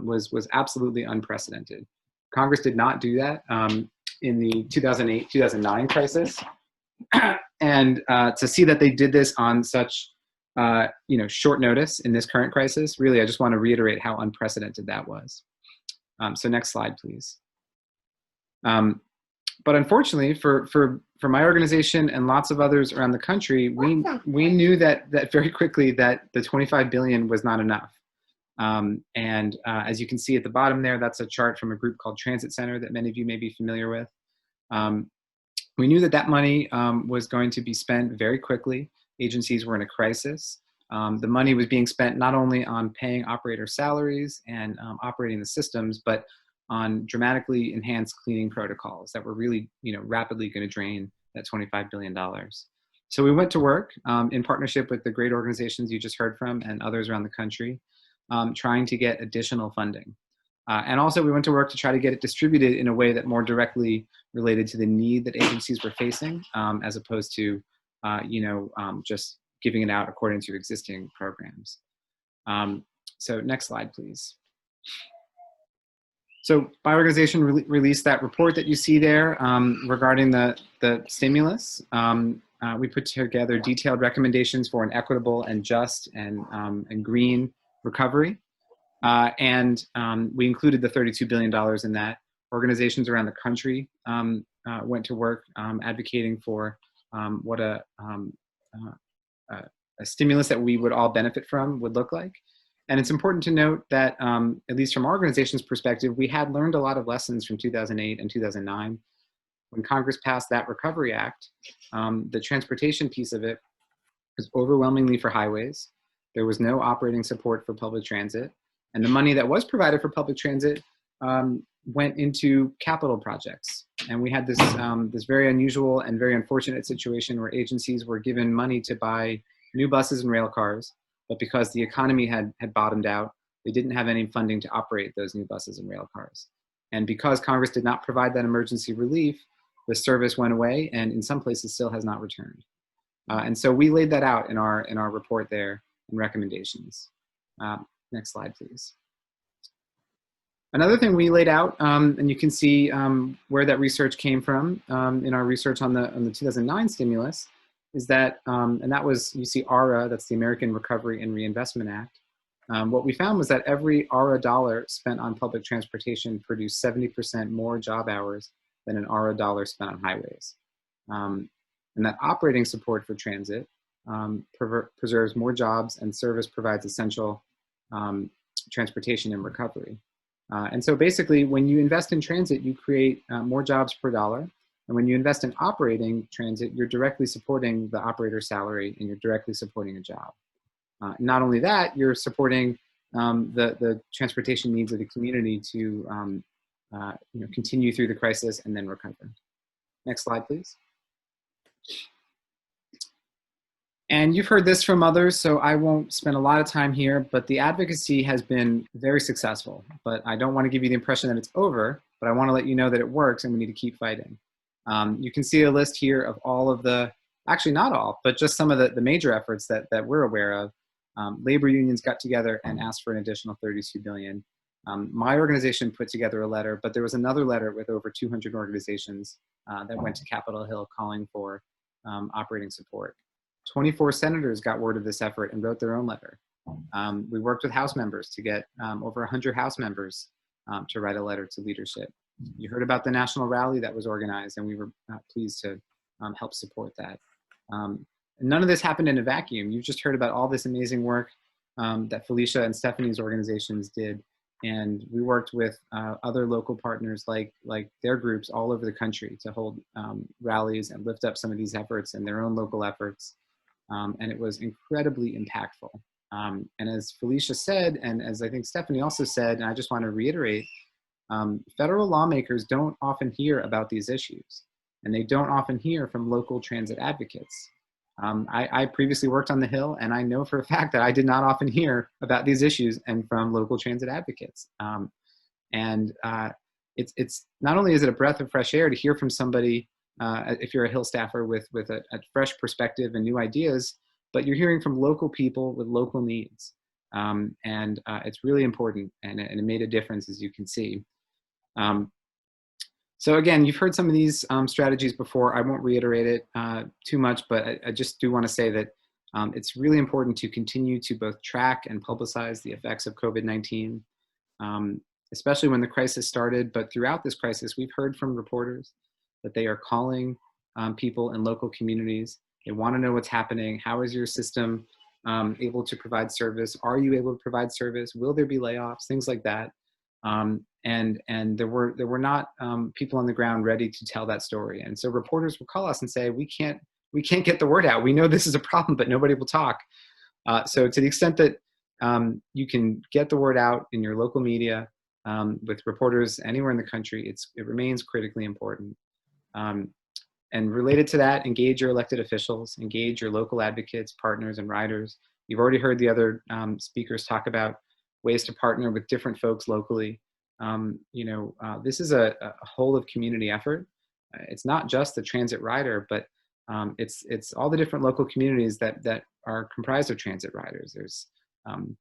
was absolutely unprecedented. Congress did not do that in the 2008-2009 crisis. And to see that they did this on such short notice in this current crisis, really, I just want to reiterate how unprecedented that was. So next slide, please. But unfortunately, for my organization and lots of others around the country, we knew that very quickly that the $25 billion was not enough. As you can see at the bottom there, that's a chart from a group called Transit Center that many of you may be familiar with. We knew that money was going to be spent very quickly. Agencies were in a crisis. The money was being spent not only on paying operator salaries and operating the systems, but on dramatically enhanced cleaning protocols that were really, rapidly going to drain that $25 billion. So we went to work in partnership with the great organizations you just heard from and others around the country, trying to get additional funding. And also we went to work to try to get it distributed in a way that more directly related to the need that agencies were facing, as opposed to, just giving it out according to existing programs. So next slide, please. So my organization released that report that you see there regarding the stimulus. We put together detailed recommendations for an equitable and just and green recovery. And we included the $32 billion in that. Organizations around the country went to work advocating for what a stimulus that we would all benefit from would look like. And it's important to note that, at least from our organization's perspective, we had learned a lot of lessons from 2008 and 2009. When Congress passed that Recovery Act, the transportation piece of it was overwhelmingly for highways. There was no operating support for public transit. And the money that was provided for public transit went into capital projects. And we had this, this very unusual and very unfortunate situation where agencies were given money to buy new buses and rail cars, but because the economy had bottomed out, they didn't have any funding to operate those new buses and rail cars. And because Congress did not provide that emergency relief, the service went away and in some places still has not returned. And so we laid that out in our report there and recommendations. Next slide, please. Another thing we laid out, and you can see where that research came from in our research on the 2009 stimulus, is that, and that was, you see ARA, that's the American Recovery and Reinvestment Act. What we found was that every ARA dollar spent on public transportation produced 70% more job hours than an ARA dollar spent on highways. And that operating support for transit preserves more jobs and service provides essential transportation and recovery. And so basically, when you invest in transit, you create more jobs per dollar. And when you invest in operating transit, you're directly supporting the operator's salary and you're directly supporting a job. Not only that, you're supporting the transportation needs of the community to continue through the crisis and then recover. Next slide, please. And you've heard this from others, so I won't spend a lot of time here, but the advocacy has been very successful. But I don't want to give you the impression that it's over, but I want to let you know that it works and we need to keep fighting. You can see a list here of all of the, actually not all, but just some of the major efforts that we're aware of. Labor unions got together and asked for an additional $32 billion. My organization put together a letter, but there was another letter with over 200 organizations that went to Capitol Hill calling for operating support. 24 senators got word of this effort and wrote their own letter. We worked with House members to get over 100 House members to write a letter to leadership. You heard about the national rally that was organized, and we were pleased to help support that. None of this happened in a vacuum. You've just heard about all this amazing work that Felicia and Stephanie's organizations did. And we worked with other local partners like their groups all over the country to hold rallies and lift up some of these efforts and their own local efforts. And it was incredibly impactful. And as Felicia said, and as I think Stephanie also said, and I just want to reiterate, federal lawmakers don't often hear about these issues, and they don't often hear from local transit advocates. I previously worked on the Hill, and I know for a fact that I did not often hear about these issues and from local transit advocates. It's not only is it a breath of fresh air to hear from somebody, if you're a Hill staffer with a fresh perspective and new ideas, but you're hearing from local people with local needs. It's really important, and it made a difference, as you can see. So again, you've heard some of these strategies before. I won't reiterate it too much, but I just do want to say that it's really important to continue to both track and publicize the effects of COVID-19, especially when the crisis started. But throughout this crisis, we've heard from reporters that they are calling people in local communities. They want to know what's happening. How is your system able to provide service? Are you able to provide service? Will there be layoffs? Things like that. And there were not people on the ground ready to tell that story. And so reporters will call us and say, we can't get the word out. We know this is a problem, but nobody will talk. So to the extent that you can get the word out in your local media with reporters anywhere in the country, it remains critically important. And related to that, engage your elected officials, engage your local advocates, partners, and riders. You've already heard the other speakers talk about ways to partner with different folks locally. This is a whole of community effort. It's not just the transit rider, but it's all the different local communities that are comprised of transit riders. There's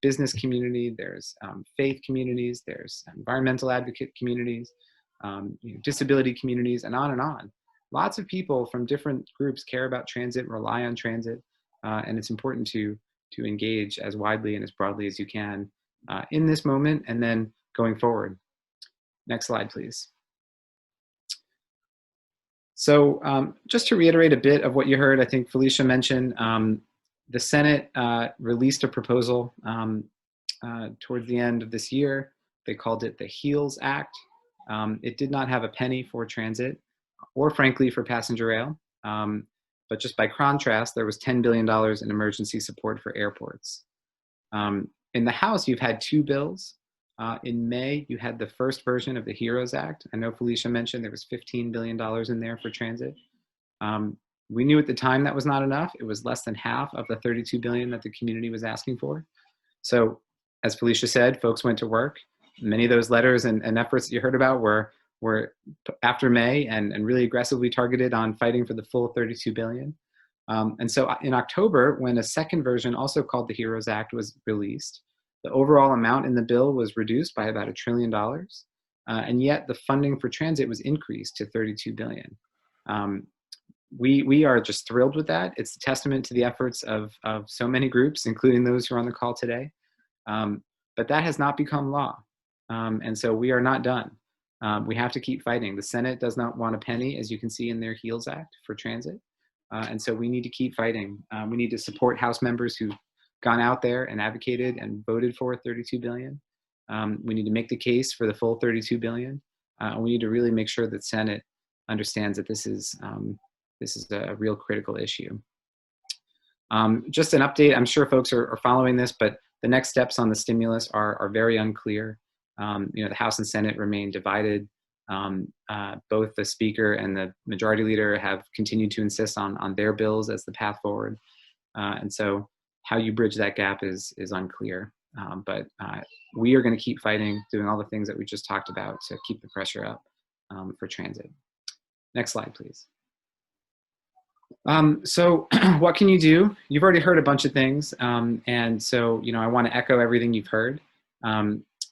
business community, there's faith communities, there's environmental advocate communities, disability communities, and on and on. Lots of people from different groups care about transit, rely on transit, and it's important to engage as widely and as broadly as you can in this moment and then going forward. Next slide, please. So just to reiterate a bit of what you heard, I think Felicia mentioned, the Senate released a proposal towards the end of this year. They called it the HEALS Act. It did not have a penny for transit or, frankly, for passenger rail. But just by contrast, there was $10 billion in emergency support for airports. In the House, you've had two bills. In May, you had the first version of the HEROES Act. I know Felicia mentioned there was $15 billion in there for transit. We knew at the time that was not enough. It was less than half of the $32 billion that the community was asking for. So, as Felicia said, folks went to work. Many of those letters and efforts that you heard about were after May and really aggressively targeted on fighting for the full $32 billion. And so in October, when a second version, also called the HEROES Act, was released, the overall amount in the bill was reduced by about $1 trillion. And yet the funding for transit was increased to $32 billion. We are just thrilled with that. It's a testament to the efforts of so many groups, including those who are on the call today. But that has not become law. And so we are not done. We have to keep fighting. The Senate does not want a penny, as you can see in their HEALS Act, for transit. And so we need to keep fighting. We need to support House members who've gone out there and advocated and voted for $32 billion. We need to make the case for the full $32 billion. And we need to really make sure that Senate understands that this is a real critical issue. Just an update, I'm sure folks are following this, but the next steps on the stimulus are very unclear. The House and Senate remain divided. Both the Speaker and the Majority Leader have continued to insist on their bills as the path forward. And so how you bridge that gap is unclear. But we are going to keep fighting, doing all the things that we just talked about to keep the pressure up for transit. Next slide, please. So what can you do? You've already heard a bunch of things. And so, I want to echo everything you've heard.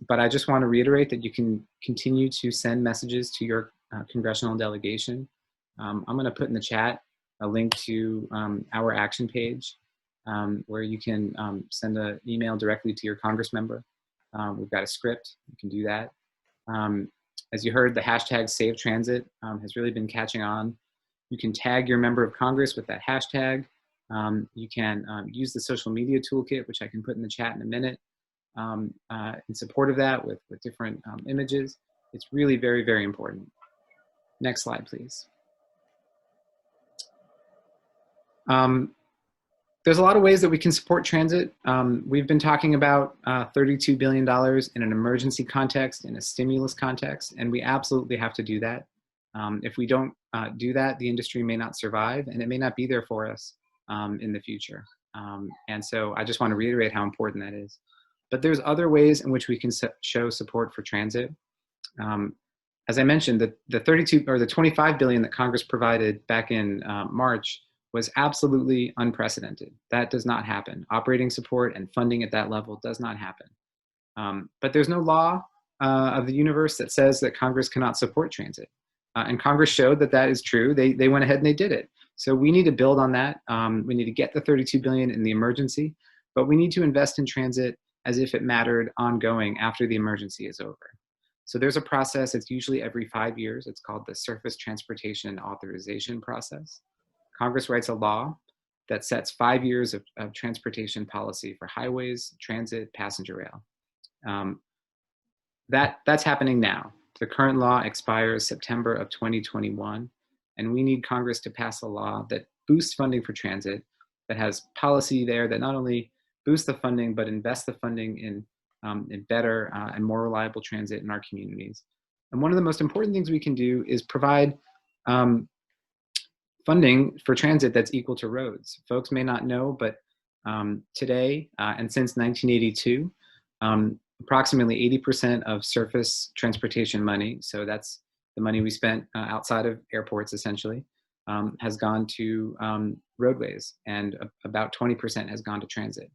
But I just want to reiterate that you can continue to send messages to your congressional delegation. I'm going to put in the chat a link to our action page where you can send an email directly to your Congress member. We've got a script. You can do that. As you heard, the hashtag #SaveTransit has really been catching on. You can tag your member of Congress with that hashtag. You can use the social media toolkit, which I can put in the chat in a minute, in support of that with different images. It's really very, very important. Next slide, please. There's a lot of ways that we can support transit. We've been talking about $32 billion in an emergency context, in a stimulus context, and we absolutely have to do that. If we don't do that, the industry may not survive, and it may not be there for us in the future. And so I just want to reiterate how important that is. But there's other ways in which we can show support for transit. As I mentioned, the $25 billion that Congress provided back in March was absolutely unprecedented. That does not happen. Operating support and funding at that level does not happen. But there's no law of the universe that says that Congress cannot support transit. And Congress showed that that is true. They went ahead and they did it. So we need to build on that. We need to get the $32 billion in the emergency, but we need to invest in transit as if it mattered ongoing after the emergency is over. So there's a process. It's usually every 5 years. It's called the Surface Transportation Authorization Process. Congress writes a law that sets 5 years of transportation policy for highways, transit, passenger rail. That's happening now. The current law expires September of 2021, and we need Congress to pass a law that boosts funding for transit, that has policy there that not only boosts the funding, but invests the funding in better and more reliable transit in our communities. And one of the most important things we can do is provide funding for transit that's equal to roads. Folks may not know, but today and since 1982, approximately 80% of surface transportation money, so that's the money we spent outside of airports essentially, has gone to roadways, and about 20% has gone to transit.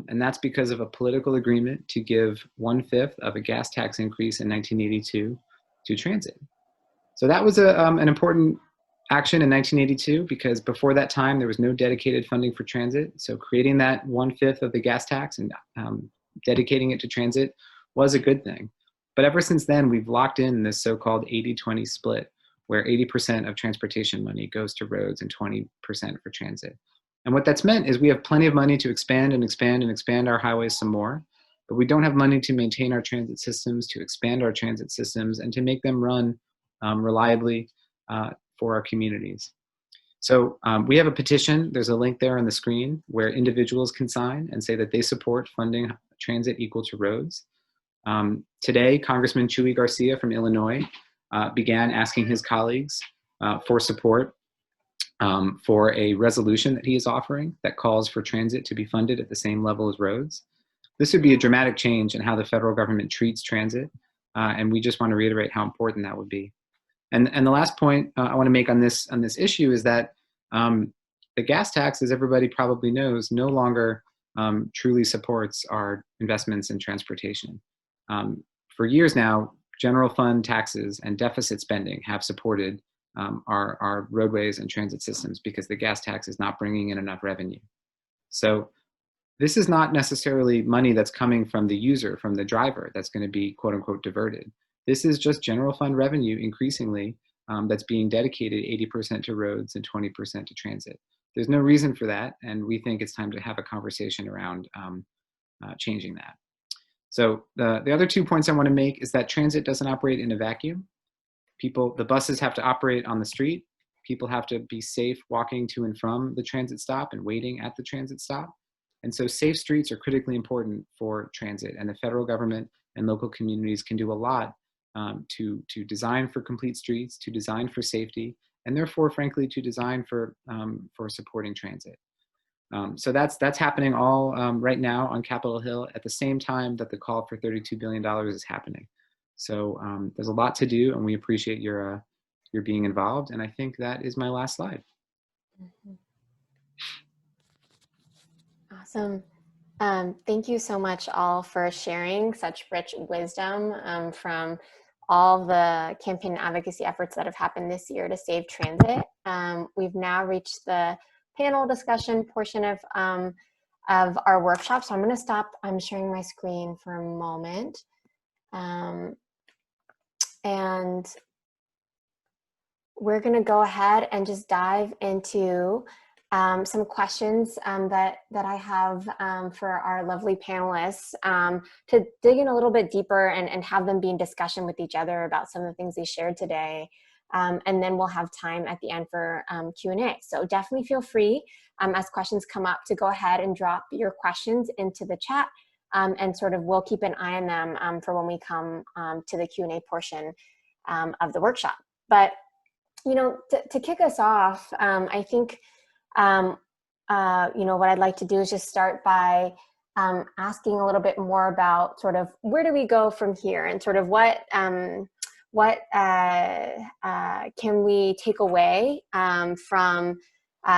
And that's because of a political agreement to give 1/5 of a gas tax increase in 1982 to transit. So that was an important action in 1982, because before that time, there was no dedicated funding for transit. So creating that 1/5 of the gas tax and dedicating it to transit was a good thing. But ever since then, we've locked in this so-called 80-20 split, where 80% of transportation money goes to roads and 20% for transit. And what that's meant is we have plenty of money to expand and expand and expand our highways some more. but we don't have money to maintain our transit systems, to expand our transit systems, and to make them run reliably for our communities. So we have a petition. There's a link there on the screen where individuals can sign and say that they support funding transit equal to roads. Today, Congressman Chuy Garcia from Illinois began asking his colleagues for support for a resolution that he is offering that calls for transit to be funded at the same level as roads. This would be a dramatic change in how the federal government treats transit, and we just want to reiterate how important that would be. And the last point I want to make on this issue is that the gas tax, as everybody probably knows, no longer truly supports our investments in transportation. For years now, general fund taxes and deficit spending have supported our roadways and transit systems because the gas tax is not bringing in enough revenue. So this is not necessarily money that's coming from the user, from the driver, that's going to be quote unquote diverted. This is just general fund revenue increasingly that's being dedicated 80% to roads and 20% to transit. There's no reason for that, and we think it's time to have a conversation around changing that. So the other 2 points I want to make is that transit doesn't operate in a vacuum. The buses have to operate on the street. People have to be safe walking to and from the transit stop and waiting at the transit stop. And so safe streets are critically important for transit, and the federal government and local communities can do a lot to design for complete streets, to design for safety, and therefore, frankly, to design for supporting transit. So that's happening all right now on Capitol Hill at the same time that the call for $32 billion is happening. So there's a lot to do, and we appreciate your being involved. And I think that is my last slide. Mm-hmm. Awesome. Thank you so much all for sharing such rich wisdom from all the campaign advocacy efforts that have happened this year to save transit. We've now reached the panel discussion portion of our workshop. So I'm going to stop. I'm sharing my screen for a moment. And we're going to go ahead and just dive into some questions that I have for our lovely panelists to dig in a little bit deeper and have them be in discussion with each other about some of the things they shared today. And then we'll have time at the end for Q&A. So definitely feel free as questions come up to go ahead and drop your questions into the chat and sort of we'll keep an eye on them for when we come to the Q&A portion of the workshop. But, you know, to kick us off, I think you know, what I'd like to do is just start by asking a little bit more about sort of where do we go from here and sort of what can we take away from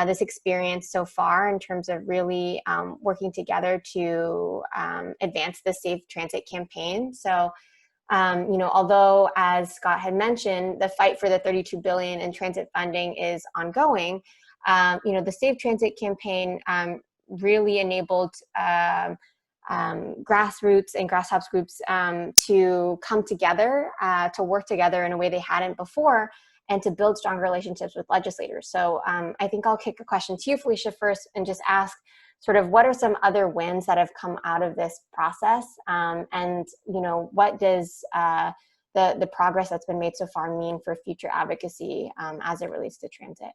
this experience so far in terms of really working together to advance the Safe Transit campaign. So, you know, although as Scott had mentioned, the fight for the $32 billion in transit funding is ongoing, you know, the Safe Transit campaign really enabled grassroots and grasshoppers groups to come together, to work together in a way they hadn't before, and to build stronger relationships with legislators. So I think I'll kick a question to you, Felicia, first, and just ask sort of what are some other wins that have come out of this process, and you know, what does the progress that's been made so far mean for future advocacy as it relates to transit?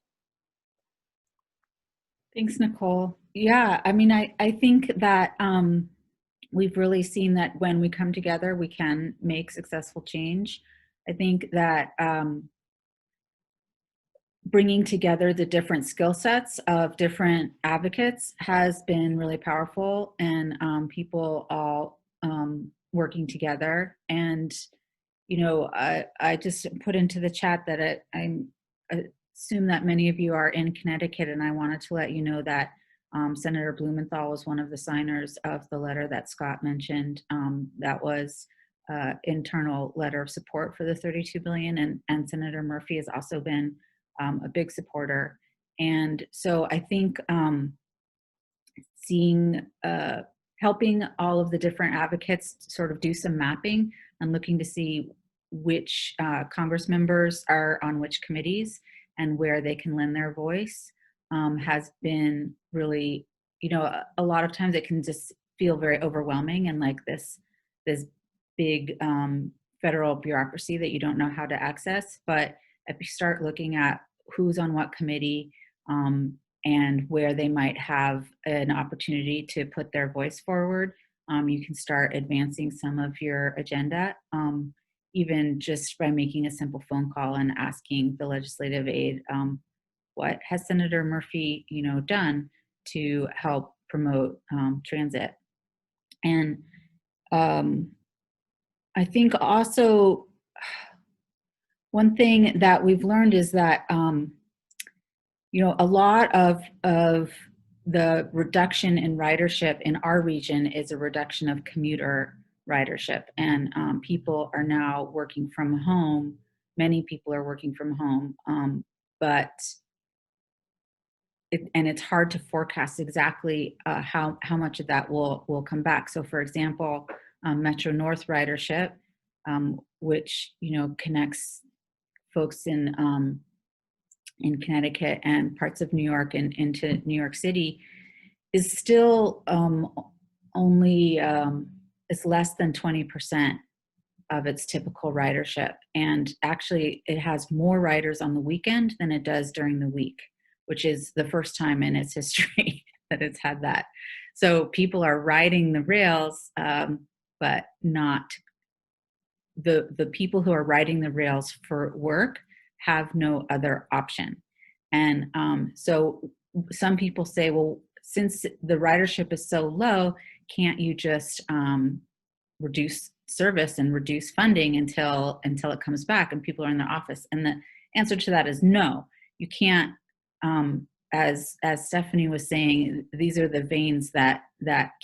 Thanks, Nicole. Yeah, I mean, I think that we've really seen that when we come together, we can make successful change. I think that bringing together the different skill sets of different advocates has been really powerful, and people all working together. And, you know, I just put into the chat that I assume that many of you are in Connecticut, and I wanted to let you know that Senator Blumenthal was one of the signers of the letter that Scott mentioned. That was internal letter of support for the $32 billion, and Senator Murphy has also been a big supporter. And so I think helping all of the different advocates sort of do some mapping and looking to see which Congress members are on which committees and where they can lend their voice has been really, you know, a lot of times it can just feel very overwhelming and like this big federal bureaucracy that you don't know how to access. But if you start looking at who's on what committee and where they might have an opportunity to put their voice forward, you can start advancing some of your agenda, even just by making a simple phone call and asking the legislative aide, what has Senator Murphy, done to help promote transit? And I think also one thing that we've learned is that a lot of the reduction in ridership in our region is a reduction of commuter ridership, and people are now working from home. Many people are working from home, but it's hard to forecast exactly how much of that will come back. So, for example, Metro North ridership, which connects folks in Connecticut and parts of New York and into New York City, is still only it's less than 20% of its typical ridership. And actually, it has more riders on the weekend than it does during the week, which is the first time in its history that it's had that. So people are riding the rails, but not the people who are riding the rails for work have no other option. And so some people say, well, since the ridership is so low, can't you just reduce service and reduce funding until it comes back and people are in their office? And the answer to that is no, you can't. As Stephanie was saying, these are the veins that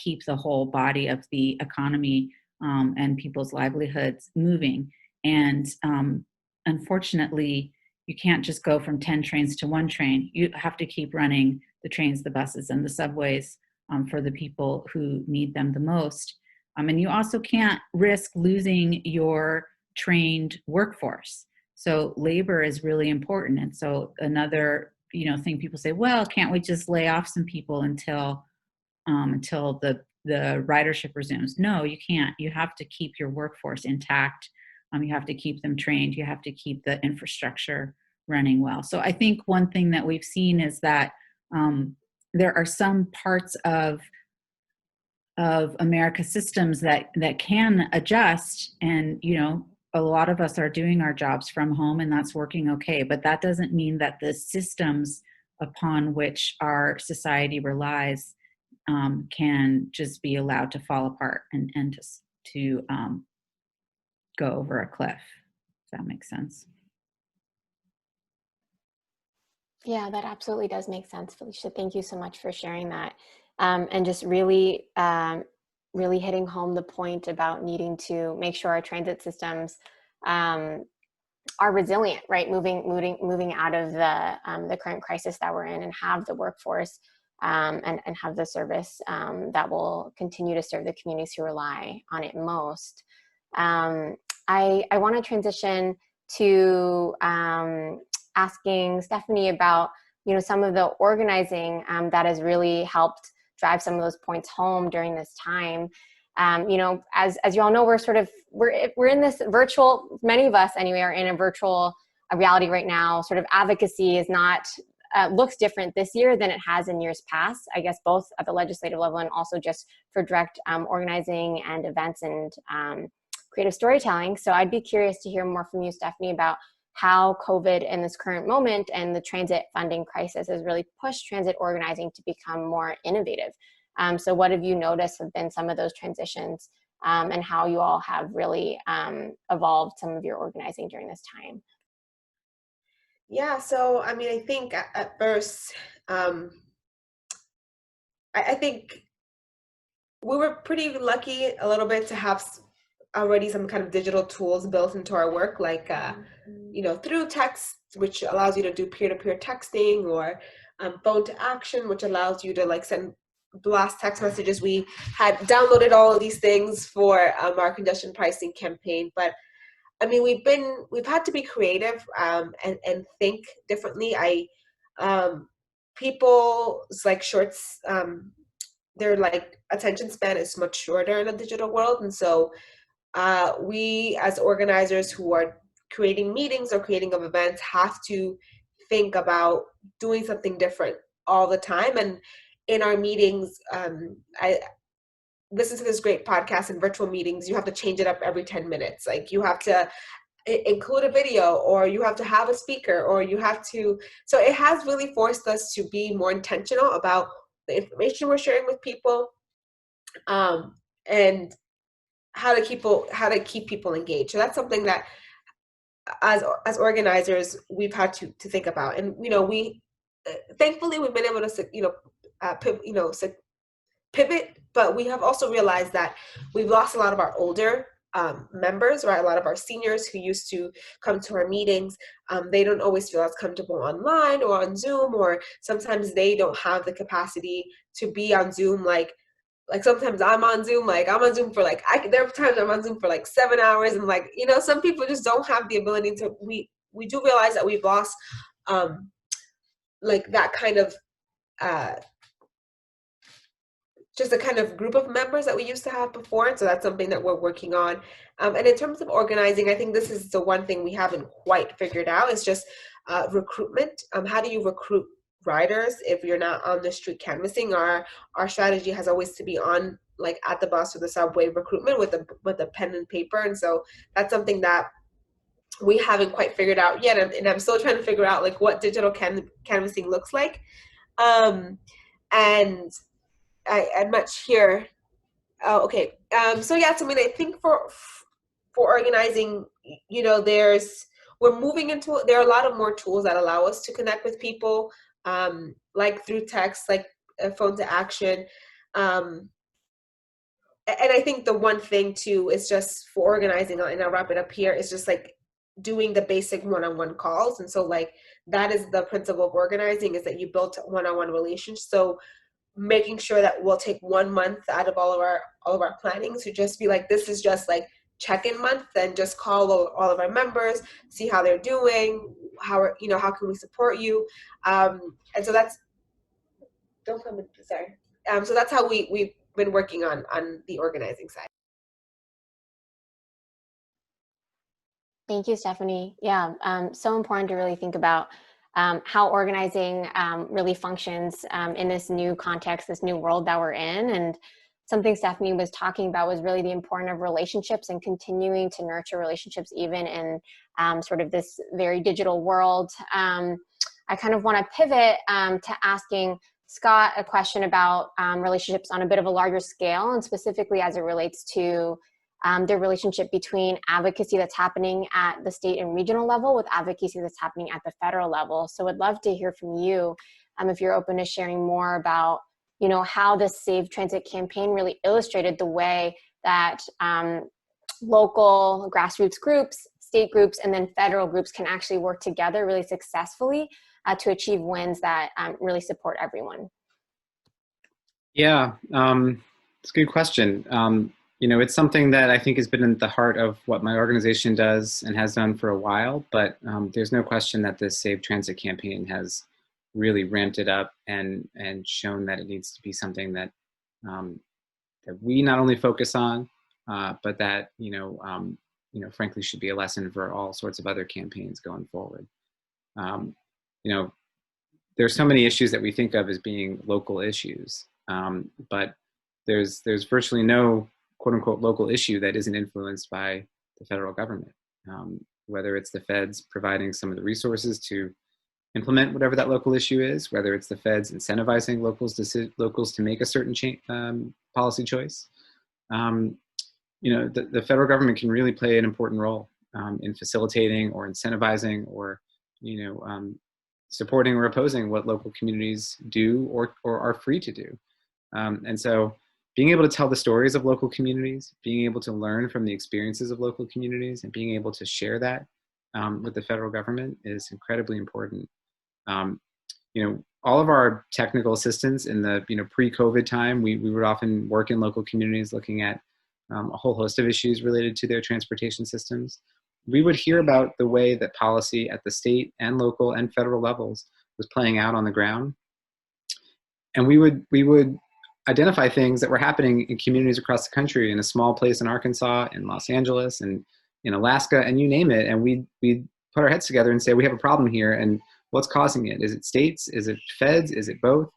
keep the whole body of the economy and people's livelihoods moving. And unfortunately, you can't just go from 10 trains to one train. You have to keep running the trains, the buses, and the subways for the people who need them the most. And you also can't risk losing your trained workforce. So labor is really important. And so another thing people say, well, can't we just lay off some people until the ridership resumes? No, you can't. You have to keep your workforce intact. You have to keep them trained. You have to keep the infrastructure running well. So I think one thing that we've seen is that there are some parts of America's systems that can adjust, and a lot of us are doing our jobs from home, and that's working okay. But that doesn't mean that the systems upon which our society relies can just be allowed to fall apart and just to go over a cliff. If that makes sense. Yeah, that absolutely does make sense, Felicia. Thank you so much for sharing that. And just really hitting home the point about needing to make sure our transit systems are resilient, right? Moving out of the current crisis that we're in, and have the workforce and have the service that will continue to serve the communities who rely on it most. I want to transition to asking Stephanie about some of the organizing that has really helped drive some of those points home during this time. As you all know, we're in this virtual, many of us anyway are in a virtual reality right now. Sort of advocacy is not looks different this year than it has in years past, I guess, both at the legislative level and also just for direct organizing and events and creative storytelling. So I'd be curious to hear more from you, Stephanie, about how COVID in this current moment and the transit funding crisis has really pushed transit organizing to become more innovative. So what have you noticed have been some of those transitions and how you all have really evolved some of your organizing during this time? Yeah, so I mean, I think at first, I think we were pretty lucky a little bit to have already some kind of digital tools built into our work, like through text, which allows you to do peer-to-peer texting, or phone to action, which allows you to send blast text messages. We had downloaded all of these things for our congestion pricing campaign, but I mean, we've had to be creative and think differently. People's shorts, they're attention span is much shorter in a digital world. And so we as organizers who are creating meetings or creating of events have to think about doing something different all the time. And in our meetings, I listen to this great podcast. In virtual meetings, you have to change it up every 10 minutes. Like you have to include a video, or you have to have a speaker, or you have to, so it has really forced us to be more intentional about the information we're sharing with people, and how to keep people engaged. So that's something that as organizers we've had to think about. And we thankfully we've been able to pivot, but we have also realized that we've lost a lot of our older members, right? A lot of our seniors who used to come to our meetings, they don't always feel as comfortable online or on Zoom, or sometimes they don't have the capacity to be on Zoom. Like sometimes I'm on Zoom for there are times I'm on Zoom for 7 hours, and some people just don't have the ability to. We do realize that we've lost that kind of just a kind of group of members that we used to have before. And so that's something that we're working on. And in terms of organizing, I think this is the one thing we haven't quite figured out, is just recruitment. How do you recruit riders if you're not on the street canvassing? Our strategy has always to be on at the bus or the subway recruitment with a pen and paper. And so that's something that we haven't quite figured out yet. And I'm still trying to figure out what digital canvassing looks like. And I'm much here. Oh, okay. So yeah, so I think for organizing, there are a lot of more tools that allow us to connect with people, through text, phone to action. And I think the one thing too is just for organizing, and I'll wrap it up here, is just doing the basic one-on-one calls. And so that is the principle of organizing, is that you build one-on-one relations. So making sure that we'll take 1 month out of all of our planning to just be this is just check-in month, and just call all of our members, see how they're doing, how can we support you, and so that's so that's how we've been working on the organizing side. Thank you, Stephanie. Yeah, so important to really think about how organizing really functions in this new context, this new world that we're in. And something Stephanie was talking about was really the importance of relationships and continuing to nurture relationships even in sort of this very digital world. I kind of want to pivot to asking Scott a question about relationships on a bit of a larger scale, and specifically as it relates to the relationship between advocacy that's happening at the state and regional level with advocacy that's happening at the federal level. So I'd love to hear from you if you're open to sharing more about, how the Save Transit campaign really illustrated the way that local grassroots groups, state groups, and then federal groups can actually work together really successfully to achieve wins that really support everyone. Yeah, it's a good question. It's something that I think has been at the heart of what my organization does and has done for a while, but there's no question that this Save Transit campaign has really ramped it up and shown that it needs to be something that that we not only focus on, but that frankly should be a lesson for all sorts of other campaigns going forward. There's so many issues that we think of as being local issues, but there's virtually no quote unquote local issue that isn't influenced by the federal government, whether it's the feds providing some of the resources to implement whatever that local issue is, whether it's the feds incentivizing locals to make a certain policy choice. The federal government can really play an important role in facilitating or incentivizing or supporting or opposing what local communities do or are free to do. And so being able to tell the stories of local communities, being able to learn from the experiences of local communities, and being able to share that with the federal government is incredibly important. All of our technical assistance in the pre-COVID time, we would often work in local communities looking at a whole host of issues related to their transportation systems. We would hear about the way that policy at the state and local and federal levels was playing out on the ground. And we would identify things that were happening in communities across the country, in a small place in Arkansas, in Los Angeles, and in Alaska, and you name it. And we'd put our heads together and say, we have a problem here, and what's causing it? Is it states? Is it feds? Is it both?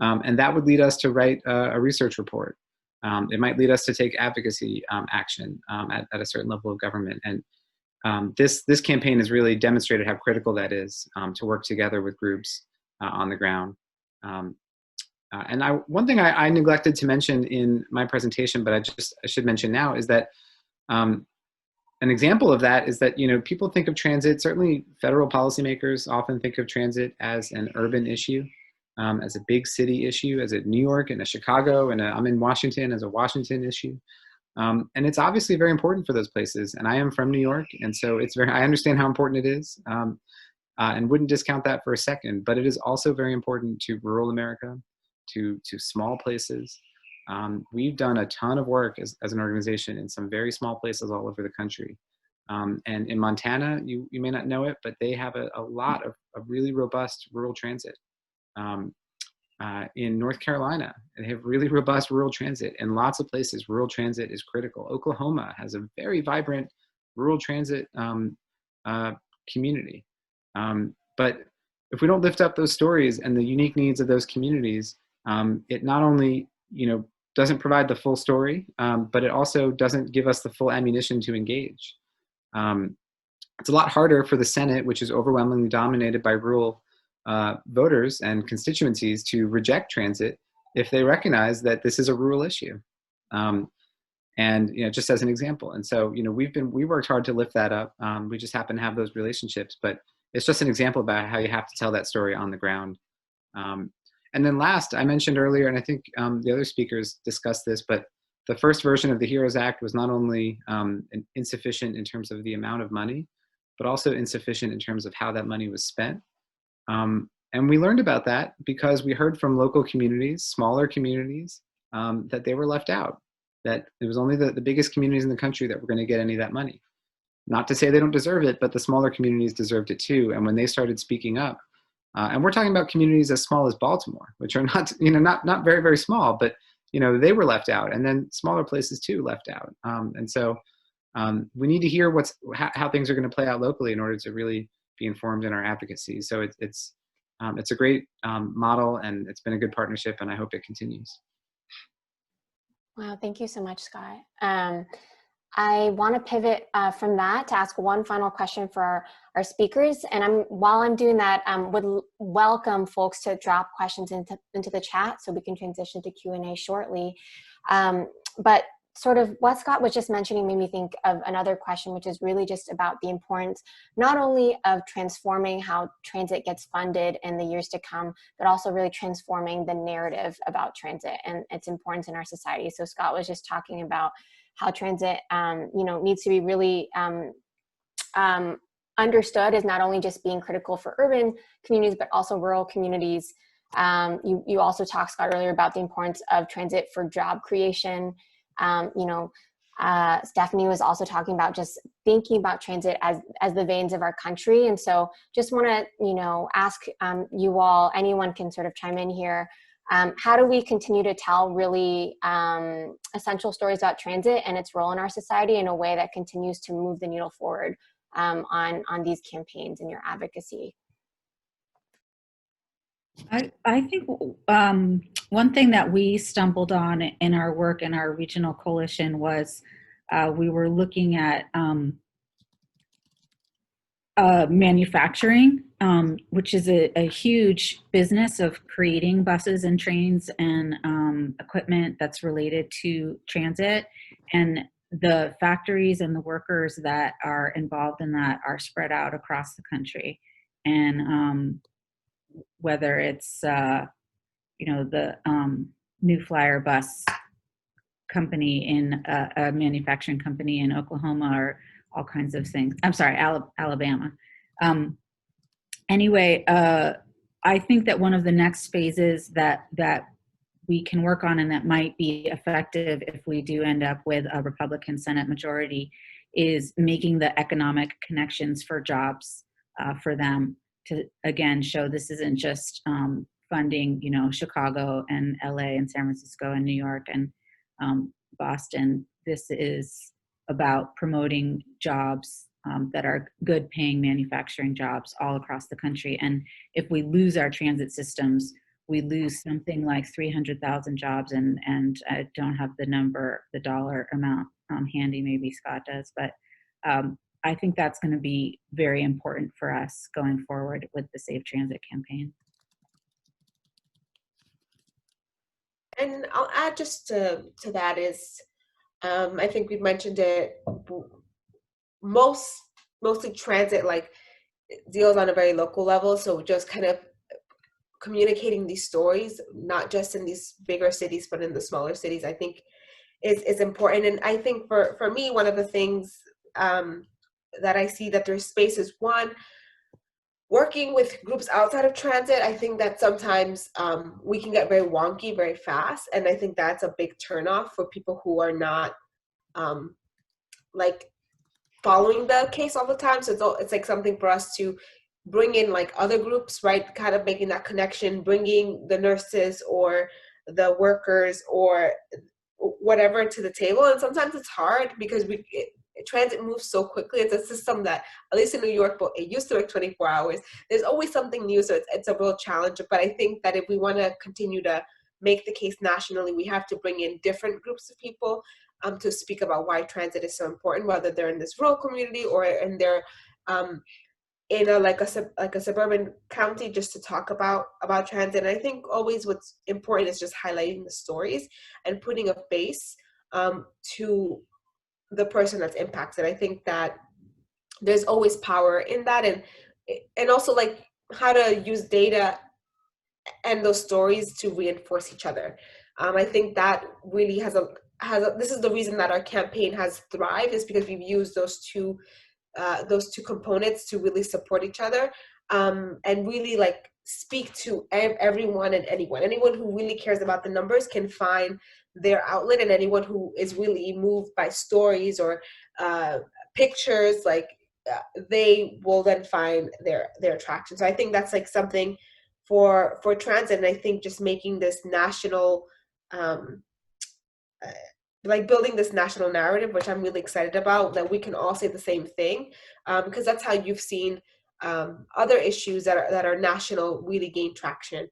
And that would lead us to write a research report. It might lead us to take advocacy action at a certain level of government. And this campaign has really demonstrated how critical that is, to work together with groups on the ground. And one thing I neglected to mention in my presentation, but I should mention now, is that an example of that is that, people think of transit, certainly federal policymakers often think of transit as an urban issue, as a big city issue, as a New York and a Chicago, and I'm in Washington, as a Washington issue. And it's obviously very important for those places. And I am from New York, and so I understand how important it is, and wouldn't discount that for a second. But it is also very important to rural America, to small places. We've done a ton of work as an organization in some very small places all over the country. And in Montana, you may not know it, but they have a lot of really robust rural transit. In North Carolina, they have really robust rural transit. In lots of places, rural transit is critical. Oklahoma has a very vibrant rural transit community. But if we don't lift up those stories and the unique needs of those communities, it not only doesn't provide the full story, but it also doesn't give us the full ammunition to engage. It's a lot harder for the Senate, which is overwhelmingly dominated by rural voters and constituencies, to reject transit if they recognize that this is a rural issue. And just as an example. And so we worked hard to lift that up. We just happen to have those relationships, but it's just an example about how you have to tell that story on the ground. And then last, I mentioned earlier, and I think the other speakers discussed this, but the first version of the HEROES Act was not only insufficient in terms of the amount of money, but also insufficient in terms of how that money was spent. And we learned about that because we heard from local communities, smaller communities, that they were left out, that it was only the biggest communities in the country that were going to get any of that money. Not to say they don't deserve it, but the smaller communities deserved it too. And when they started speaking up, and we're talking about communities as small as Baltimore, which are not very, very small, but they were left out, and then smaller places too left out. And so we need to hear how things are going to play out locally in order to really be informed in our advocacy. So it's a great model, and it's been a good partnership, and I hope it continues. Wow, thank you so much, Scott. I want to pivot from that to ask one final question for our speakers. And while I'm doing that, would welcome folks to drop questions into the chat so we can transition to Q&A shortly. But sort of what Scott was just mentioning made me think of another question, which is really just about the importance not only of transforming how transit gets funded in the years to come, but also really transforming the narrative about transit and its importance in our society. So Scott was just talking about how transit, needs to be really understood as not only just being critical for urban communities, but also rural communities. You also talked, Scott, earlier about the importance of transit for job creation. Stephanie was also talking about just thinking about transit as the veins of our country. And so just want to, ask you all, anyone can sort of chime in here. How do we continue to tell really essential stories about transit and its role in our society in a way that continues to move the needle forward on these campaigns and your advocacy? I think one thing that we stumbled on in our work in our regional coalition was we were looking at manufacturing, which is a huge business of creating buses and trains and equipment that's related to transit. And the factories and the workers that are involved in that are spread out across the country. And whether it's, the New Flyer bus company in a manufacturing company in Oklahoma, or all kinds of things. I'm sorry, Alabama. Anyway, I think that one of the next phases that we can work on and that might be effective if we do end up with a Republican Senate majority is making the economic connections for jobs for them to, again, show this isn't just funding, you know, Chicago and LA and San Francisco and New York and Boston. This is about promoting jobs that are good paying manufacturing jobs all across the country. And if we lose our transit systems, we lose something like 300,000 jobs, and I don't have the dollar amount handy, maybe Scott does, but I think that's going to be very important for us going forward with the Safe Transit campaign. And I'll add just to that is, I think we've mentioned it, mostly transit like deals on a very local level. So just kind of communicating these stories, not just in these bigger cities, but in the smaller cities, I think is important. And I think for me, one of the things that I see that there's space is, one, working with groups outside of transit. I think that sometimes we can get very wonky very fast. And I think that's a big turnoff for people who are not like following the case all the time. So it's like something for us to bring in like other groups, right? Kind of making that connection, bringing the nurses or the workers or whatever to the table. And sometimes it's hard because transit moves so quickly. It's a system that, at least in New York, but it used to work 24 hours. There's always something new, so it's a real challenge. But I think that if we want to continue to make the case nationally, we have to bring in different groups of people to speak about why transit is so important, whether they're in this rural community or in their in a suburban county, just to talk about transit. And I think always what's important is just highlighting the stories and putting a face to the person that's impacted. I think that there's always power in that, and also like how to use data and those stories to reinforce each other. I think that really this is the reason that our campaign has thrived, is because we've used those two components to really support each other, and really like speak to everyone and anyone who really cares about the numbers can find their outlet, and anyone who is really moved by stories or pictures, like they will then find their attraction. So I think that's like something for transit, and I think just making this national like building this national narrative, which I'm really excited about, that we can all say the same thing, because that's how you've seen other issues that are national really gain traction.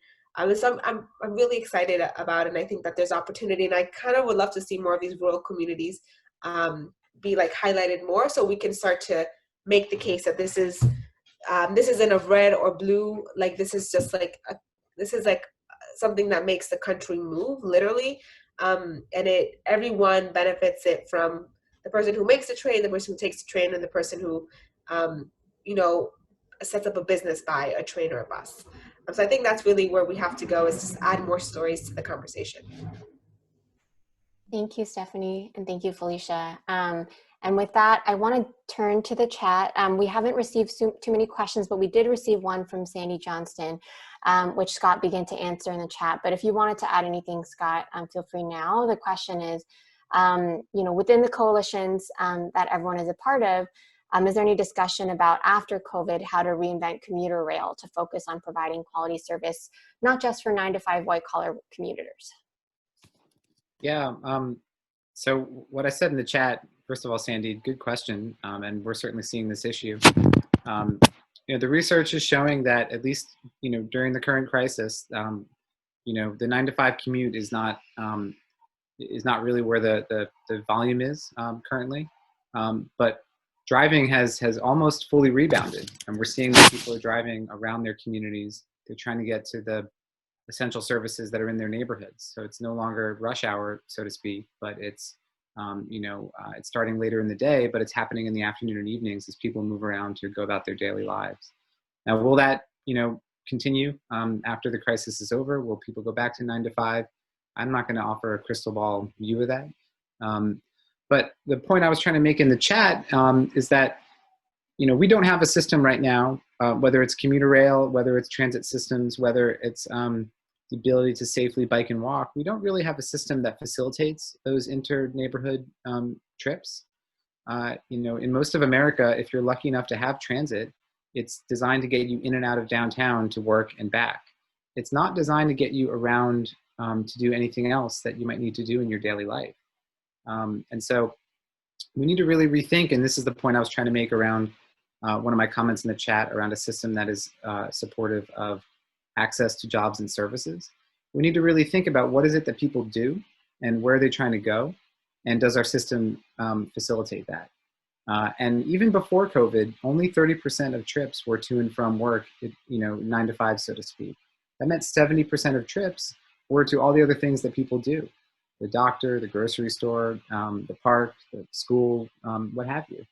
So I'm really excited about it, and I think that there's opportunity, and I kind of would love to see more of these rural communities be like highlighted more, so we can start to make the case that this isn't a red or blue, like this is just like something that makes the country move, literally. And everyone benefits it, from the person who makes the train, the person who takes the train, and the person who sets up a business by a train or a bus. So I think that's really where we have to go, is just add more stories to the conversation. Thank you, Stephanie, and thank you, Felicia. And with that, I want to turn to the chat. We haven't received too many questions, but we did receive one from Sandy Johnston, which Scott began to answer in the chat. But if you wanted to add anything, Scott, feel free now. The question is, within the coalitions that everyone is a part of, is there any discussion about, after COVID, how to reinvent commuter rail to focus on providing quality service, not just for 9-to-5 white-collar commuters? Yeah, so what I said in the chat, first of all, Sandy, good question, and we're certainly seeing this issue. The research is showing that, at least during the current crisis, the 9-to-5 commute is not really where the volume is currently, but driving has almost fully rebounded, and we're seeing that people are driving around their communities. They're trying to get to the essential services that are in their neighborhoods. So it's no longer rush hour, so to speak, but it's it's starting later in the day, but it's happening in the afternoon and evenings as people move around to go about their daily lives. Now, will that continue after the crisis is over? Will people go back to 9-to-5? I'm not going to offer a crystal ball view of that. But the point I was trying to make in the chat is that we don't have a system right now, whether it's commuter rail, whether it's transit systems, whether it's the ability to safely bike and walk. We don't really have a system that facilitates those inter-neighborhood trips. In most of America, if you're lucky enough to have transit, it's designed to get you in and out of downtown to work and back. it's not designed to get you around to do anything else that you might need to do in your daily life. And so we need to really rethink, and this is the point I was trying to make around one of my comments in the chat around a system that is supportive of access to jobs and services. We need to really think about what is it that people do and where are they trying to go, and does our system facilitate that? And even before COVID, only 30% of trips were to and from work, 9 to 5, so to speak. That meant 70% of trips were to all the other things that people do: the doctor, the grocery store, the park, the school, what have you.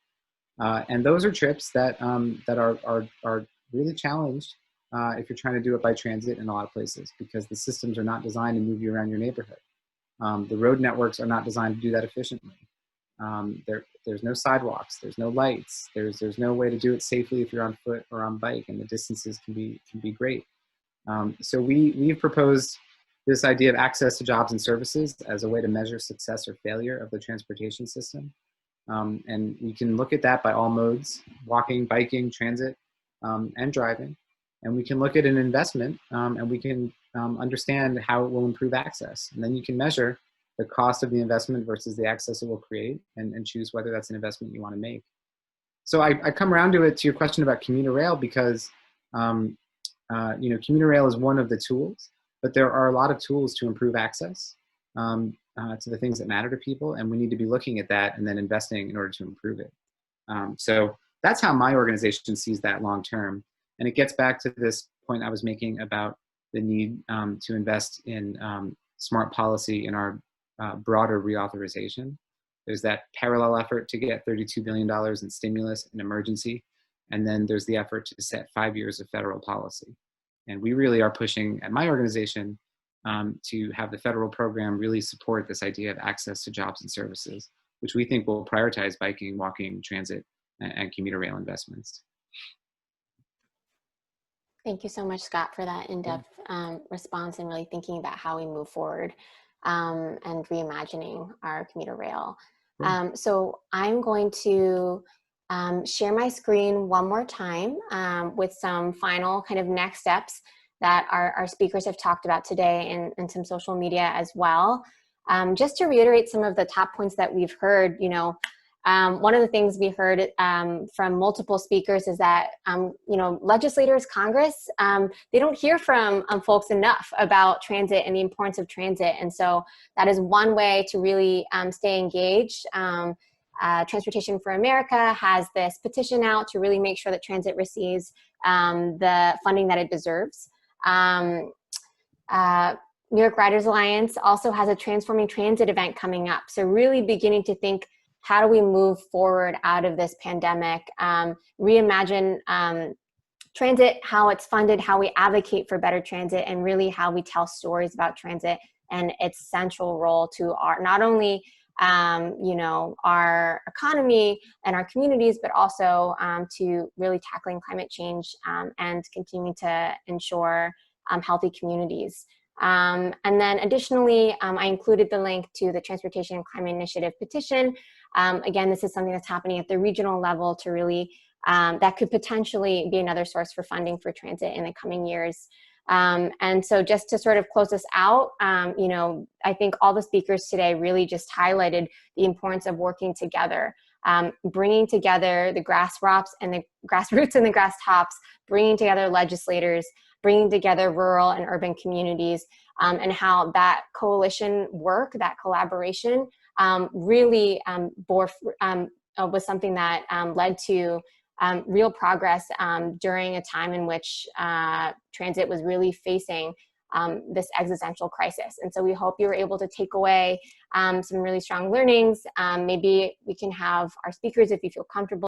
And those are trips that are really challenged if you're trying to do it by transit in a lot of places, because the systems are not designed to move you around your neighborhood. The road networks are not designed to do that efficiently. There's no sidewalks, there's no lights, there's no way to do it safely if you're on foot or on bike, and the distances can be great. So we've proposed this idea of access to jobs and services as a way to measure success or failure of the transportation system. And we can look at that by all modes: walking, biking, transit, and driving. And we can look at an investment, and we can understand how it will improve access. And then you can measure the cost of the investment versus the access it will create, and choose whether that's an investment you want to make. So I come around to your question about commuter rail, because commuter rail is one of the tools, but there are a lot of tools to improve access to the things that matter to people, and we need to be looking at that and then investing in order to improve it. So that's how my organization sees that long term. And it gets back to this point I was making about the need to invest in smart policy in our broader reauthorization. There's that parallel effort to get $32 billion in stimulus and emergency, and then there's the effort to set 5 years of federal policy. And we really are pushing at my organization to have the federal program really support this idea of access to jobs and services, which we think will prioritize biking, walking, transit, and commuter rail investments. Thank you so much, Scott, for that in-depth response and really thinking about how we move forward and reimagining our commuter rail. So I'm going to share my screen one more time with some final kind of next steps that our speakers have talked about today, and some social media as well. Just to reiterate some of the top points that we've heard, one of the things we heard from multiple speakers is that, legislators, Congress, they don't hear from folks enough about transit and the importance of transit. And so that is one way to really stay engaged. Transportation for America has this petition out to really make sure that transit receives the funding that it deserves. New York Riders Alliance also has a Transforming Transit event coming up. So really beginning to think, how do we move forward out of this pandemic, reimagine transit, how it's funded, how we advocate for better transit, and really how we tell stories about transit and its central role to our, not only our economy and our communities, but also to really tackling climate change and continuing to ensure healthy communities. And then additionally, I included the link to the Transportation and Climate Initiative petition. Again, this is something that's happening at the regional level to really, that could potentially be another source for funding for transit in the coming years. And so just to sort of close this out, I think all the speakers today really just highlighted the importance of working together, bringing together the grassroots and the grass tops, bringing together legislators, bringing together rural and urban communities, and how that coalition work, that collaboration, really was something that led to real progress during a time in which transit was really facing this existential crisis. And so we hope you were able to take away some really strong learnings. Maybe we can have our speakers, if you feel comfortable,